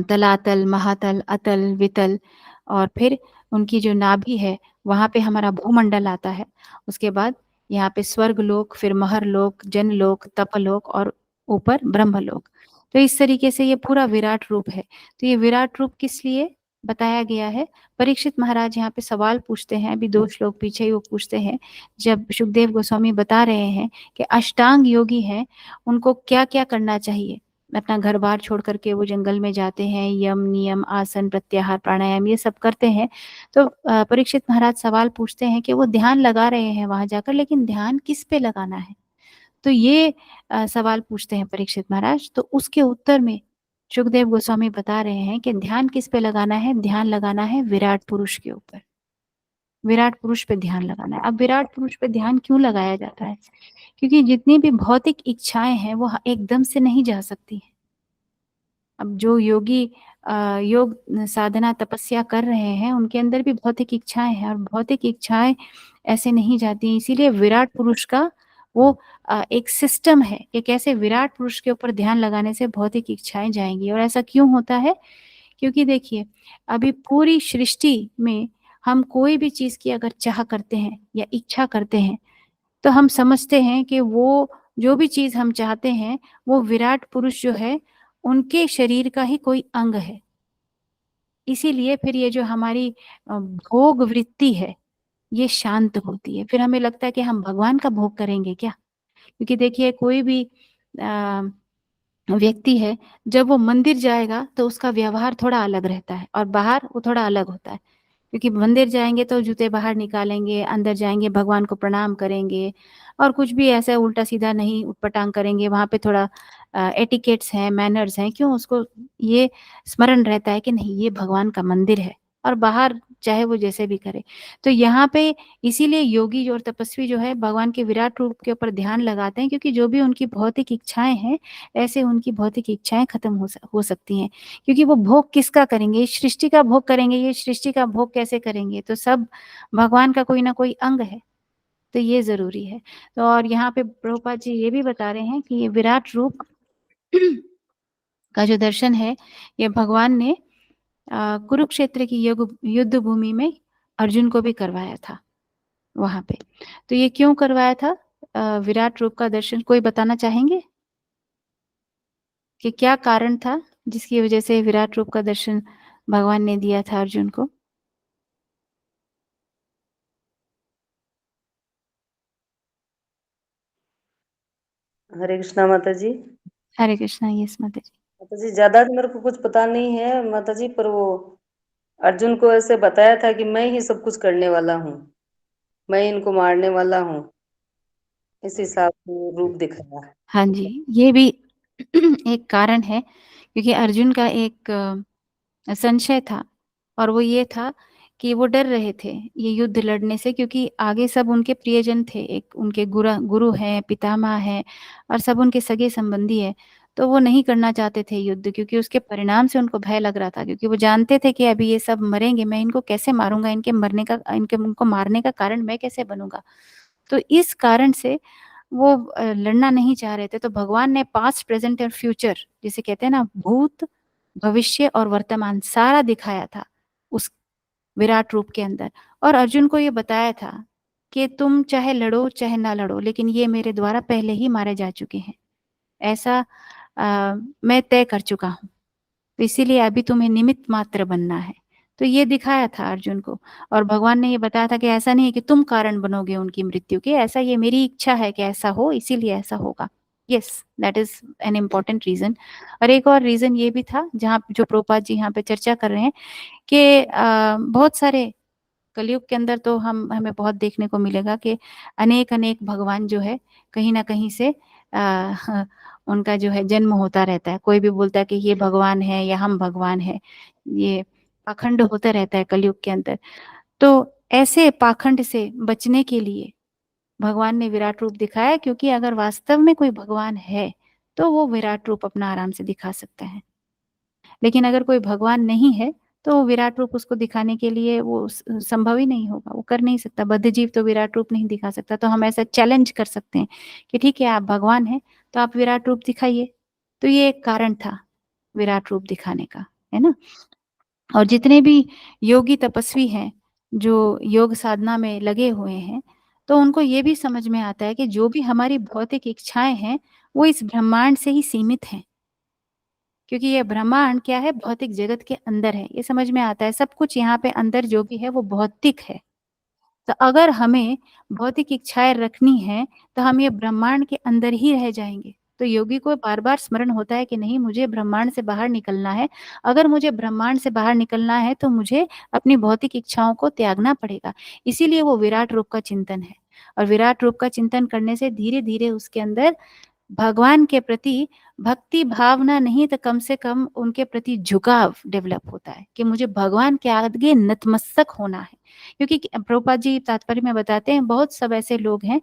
Speaker 1: तलातल, महातल, अतल, वितल, और फिर उनकी जो नाभि है वहाँ पे हमारा भूमंडल आता है। उसके बाद यहाँ पे स्वर्गलोक, फिर महरलोक, जनलोक, तपलोक और ऊपर ब्रह्मलोक। तो इस तरीके से ये पूरा विराट रूप है। तो ये विराट रूप किस लिए बताया गया है? परीक्षित महाराज यहाँ पे सवाल पूछते हैं, अभी 2 श्लोक पीछे ही वो पूछते हैं, जब सुखदेव गोस्वामी बता रहे हैं कि अष्टांग योगी हैं, उनको क्या-क्या करना चाहिए। अपना घर-बार छोड़ कर के वो जंगल में जाते हैं, यम, नियम, आसन, प्रत्याहार, प्राणायाम ये सब करते हैं। तो परीक्षित महाराज सवाल पूछते हैं कि वो ध्यान लगा रहे हैं वहाँ जाकर, लेकिन ध्यान किस पे लगाना है? तो ये सवाल पूछते हैं परीक्षित महाराज। तो उसके उत्तर में सुखदेव गोस्वामी बता रहे हैं कि ध्यान किस पे लगाना है? ध्यान लगाना है विराट पुरुष के ऊपर। विराट पुरुष पे ध्यान लगाना है। अब विराट पुरुष पे ध्यान क्यों लगाया जाता है? क्योंकि जितनी भी भौतिक इच्छाएँ हैं वो एकदम से नहीं जा सकती हैं। अब जो योगी योग साधना तपस्या कर रहे हैं, उनके अंदर भी भौतिक इच्छाएँ हैं और भौतिक इच्छाएँ ऐसे नहीं जाती। इसीलिए विराट पुरुष का वो एक सिस्टम है कि कैसे विराट पुरुष के ऊपर ध्यान लगाने से भौतिक इच्छाएँ जाएँगी। और ऐसा क्यों होता है? क्योंकि देखिए, अभी पूरी सृष्टि में हम कोई भी चीज़ की अगर चाह करते हैं या इच्छा करते हैं, तो हम समझते हैं कि वो जो भी चीज़ हम चाहते हैं, वो विराट पुरुष जो है, उनके शरीर का ही कोई अंग है। इसीलिए फिर ये जो हमारी भोग वृत्ति है, ये शांत होती है। फिर हमें लगता है कि हम भगवान का भोग करेंगे क्या? क्योंकि देखिए, कोई भी अ, व्यक्ति है, जब वो मंदिर जाएगा तो उसका व्यवहार थोड़ा अलग रहता है और बाहर वो थोड़ा अलग होता है। क्योंकि मंदिर जाएँगे तो जूते बाहर निकालेंगे, अंदर जाएँगे भगवान को प्रणाम करेंगे और कुछ भी ऐसा उल्टा-सीधा नहीं उटपटांग करेंगे। वहाँ पे थोड़ा एटिकेट्स हैं, मैनर्स हैं। क्यों? उसको ये स्मरण रहता है कि नहीं, ये भगवान का मंदिर है, और बाहर चाहे वो जैसे भी करे। तो यहाँ पे इसीलिए योगी और तपस्वी जो है भगवान के विराट रूप के ऊपर ध्यान लगाते हैं, क्योंकि जो भी उनकी भौतिक इच्छाएँ हैं, ऐसे उनकी भौतिक इच्छाएँ खत्म हो सकती हैं। क्योंकि वो भोग किसका करेंगे? इस सृष्टि का भोग करेंगे। ये सृष्टि का भोग कैसे करेंगे? तो सब भगवान का कोई ना कोई अंग है, तो ये ज़रूरी है। तो और यहाँ पे प्रभुपाद जी ये भी बता रहे हैं कि ये विराट रूप का जो दर्शन है, ये भगवान ने कुरुक्षेत्र की युद्ध भूमि में अर्जुन को भी करवाया था वहाँ पे। तो ये क्यों करवाया था विराट रूप का दर्शन? कोई बताना चाहेंगे कि क्या कारण था जिसकी वजह से विराट रूप का दर्शन भगवान ने दिया था अर्जुन को?
Speaker 2: हरे कृष्णा माता जी।
Speaker 1: हरे कृष्णा। यस माता जी।
Speaker 2: माता जी, ज्यादा तो मेरे को कुछ पता नहीं है माता जी, पर वो अर्जुन को ऐसे बताया था कि मैं ही सब कुछ करने वाला हूँ, मैं इनको मारने वाला हूँ, इस हिसाब से रूप दिखाया।
Speaker 1: हाँ जी, ये भी एक कारण है, क्योंकि अर्जुन का एक संशय था और वो ये था कि वो डर रहे थे ये युद्ध लड़ने से, क्योंकि आगे सब उनके प्रियजन थे, एक उनके गुरु हैं, पितामह हैं, और सब उनके सगे संबंधी है। तो वो नहीं करना चाहते थे युद्ध, क्योंकि उसके परिणाम से उनको भय लग रहा था, क्योंकि वो जानते थे कि अभी ये सब मरेंगे, मैं इनको कैसे मारूंगा, इनके मरने का उनको मारने का कारण मैं कैसे बनूंगा। तो इस कारण से वो लड़ना नहीं चाह रहे थे। तो भगवान ने पास्ट, प्रेजेंट और फ्यूचर, जिसे कहते हैं ना, भूत, भविष्य और वर्तमान, सारा दिखाया था उस विराट रूप के अंदर, और अर्जुन को ये बताया था कि तुम चाहे लड़ो चाहे ना लड़ो, लेकिन ये मेरे द्वारा पहले ही मारे जा चुके हैं, ऐसा मैं तय कर चुका हूँ। तो इसीलिए अभी तुम्हें निमित्त मात्र बनना है। तो ये दिखाया था अर्जुन को, और भगवान ने ये बताया था कि ऐसा नहीं है कि तुम कारण बनोगे उनकी मृत्यु के, ऐसा ये मेरी इच्छा है कि ऐसा हो, इसीलिए ऐसा होगा। Yes, that is an important reason. और एक और रीजन ये भी था, जहाँ जो प्रभुपाद जी यहाँ पे चर्चा कर रहे हैं, कि बहुत सारे कलयुग के अंदर तो हमें बहुत देखने को मिलेगा कि अनेक अनेक भगवान जो है कहीं ना कहीं से उनका जो है जन्म होता रहता है। कोई भी बोलता है कि ये भगवान है या हम भगवान है, ये पाखंड होता रहता है कलयुग के अंदर। तो ऐसे पाखंड से बचने के लिए भगवान ने विराट रूप दिखाया, क्योंकि अगर वास्तव में कोई भगवान है तो वो विराट रूप अपना आराम से दिखा सकता है, लेकिन अगर कोई भगवान नहीं है तो वो विराट रूप उसको दिखाने के लिए वो संभव ही नहीं होगा, वो कर नहीं सकता। बद्ध जीव तो विराट रूप नहीं दिखा सकता। तो हम ऐसा चैलेंज कर सकते हैं कि ठीक है, आप भगवान हैं तो आप विराट रूप दिखाइए। तो ये एक कारण था विराट रूप दिखाने का, है ना। और जितने भी योगी तपस्वी हैं जो योग साधना में लगे हुए हैं, तो उनको ये भी समझ में आता है कि जो भी हमारी भौतिक इच्छाएं हैं वो इस ब्रह्मांड से ही सीमित हैं, क्योंकि ये ब्रह्मांड क्या है, भौतिक जगत के अंदर है। ये समझ में आता है, सब कुछ यहाँ पे अंदर जो भी है वो भौतिक है। तो अगर हमें भौतिक इच्छाएं रखनी है तो हम ये ब्रह्मांड के अंदर ही रह जाएंगे। तो योगी को बार बार स्मरण होता है कि नहीं, मुझे ब्रह्मांड से बाहर निकलना है। अगर मुझे ब्रह्मांड से बाहर निकलना है तो मुझे अपनी भौतिक इच्छाओं को त्यागना पड़ेगा। इसीलिए वो विराट रूप का चिंतन है, और विराट रूप का चिंतन करने से धीरे धीरे उसके अंदर भगवान के प्रति भक्ति भावना नहीं तो कम से कम उनके प्रति झुकाव डेवलप होता है कि मुझे भगवान के आगे नतमस्तक होना है। क्योंकि प्रभुपाद जी तात्पर्य में बताते हैं, बहुत सब ऐसे लोग हैं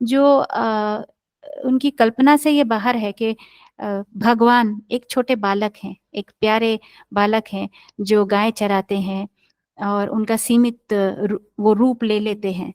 Speaker 1: जो उनकी कल्पना से ये बाहर है कि भगवान एक छोटे बालक हैं, एक प्यारे बालक हैं जो गाय चराते हैं, और उनका सीमित वो रूप ले लेते हैं,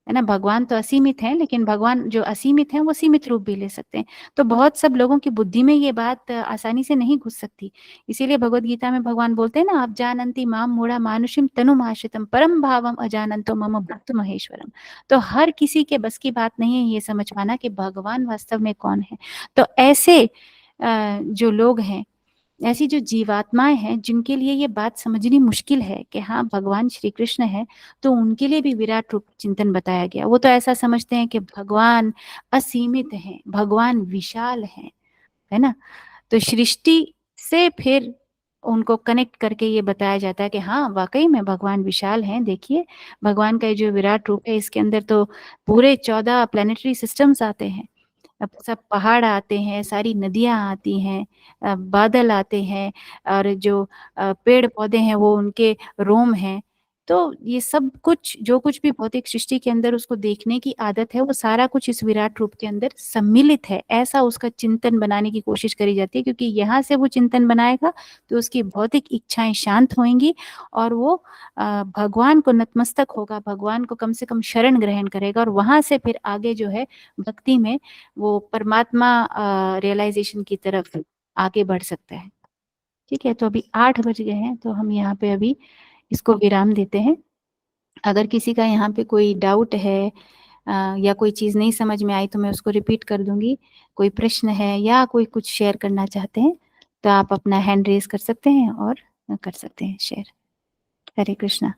Speaker 1: है ना। भगवान तो असीमित है, लेकिन भगवान जो असीमित है वो सीमित रूप भी ले सकते हैं। तो बहुत सब लोगों की बुद्धि में ये बात आसानी से नहीं घुस सकती। इसीलिए भगवत गीता में भगवान बोलते हैं ना, आप जानन्ति माम मूढ़ा मानुषिम तनुमाश्रितम परम भावम अजानन्तो मम भक्त महेश्वरम। तो हर किसी के बस की बात नहीं है ये समझ पाना कि भगवान वास्तव में कौन है। तो ऐसे जो लोग हैं, ऐसी जो जीवात्माएं हैं जिनके लिए ये बात समझनी मुश्किल है कि हाँ भगवान श्री कृष्ण है, तो उनके लिए भी विराट रूप चिंतन बताया गया। वो तो ऐसा समझते हैं कि भगवान असीमित हैं, भगवान विशाल हैं, है ना। तो सृष्टि से फिर उनको कनेक्ट करके ये बताया जाता है कि हाँ वाकई में भगवान विशाल हैं। देखिए भगवान का ये जो विराट रूप है, इसके अंदर तो पूरे 14 प्लेनेटरी सिस्टम्स आते हैं। अब सब पहाड़ आते हैं, सारी नदियाँ आती हैं, बादल आते हैं, और जो पेड़ पौधे हैं वो उनके रोम हैं। तो ये सब कुछ जो कुछ भी भौतिक सृष्टि के अंदर उसको देखने की आदत है, वो सारा कुछ इस विराट रूप के अंदर सम्मिलित है। ऐसा उसका चिंतन बनाने की कोशिश करी जाती है, क्योंकि यहाँ से वो चिंतन बनाएगा तो उसकी भौतिक इच्छाएं शांत होंगी, और वो भगवान को नतमस्तक होगा, भगवान को कम से कम शरण ग्रहण करेगा, और वहां से फिर आगे जो है भक्ति में वो परमात्मा रियलाइजेशन की तरफ आगे बढ़ सकता है। ठीक है, तो अभी 8 बज गए हैं, तो हम यहाँ पे अभी इसको विराम देते हैं। अगर किसी का यहाँ पे कोई डाउट है या कोई चीज़ नहीं समझ में आई तो मैं उसको रिपीट कर दूंगी। कोई प्रश्न है या कोई कुछ शेयर करना चाहते हैं तो आप अपना हैंड रेज कर सकते हैं और कर सकते हैं शेयर। हरे कृष्णा।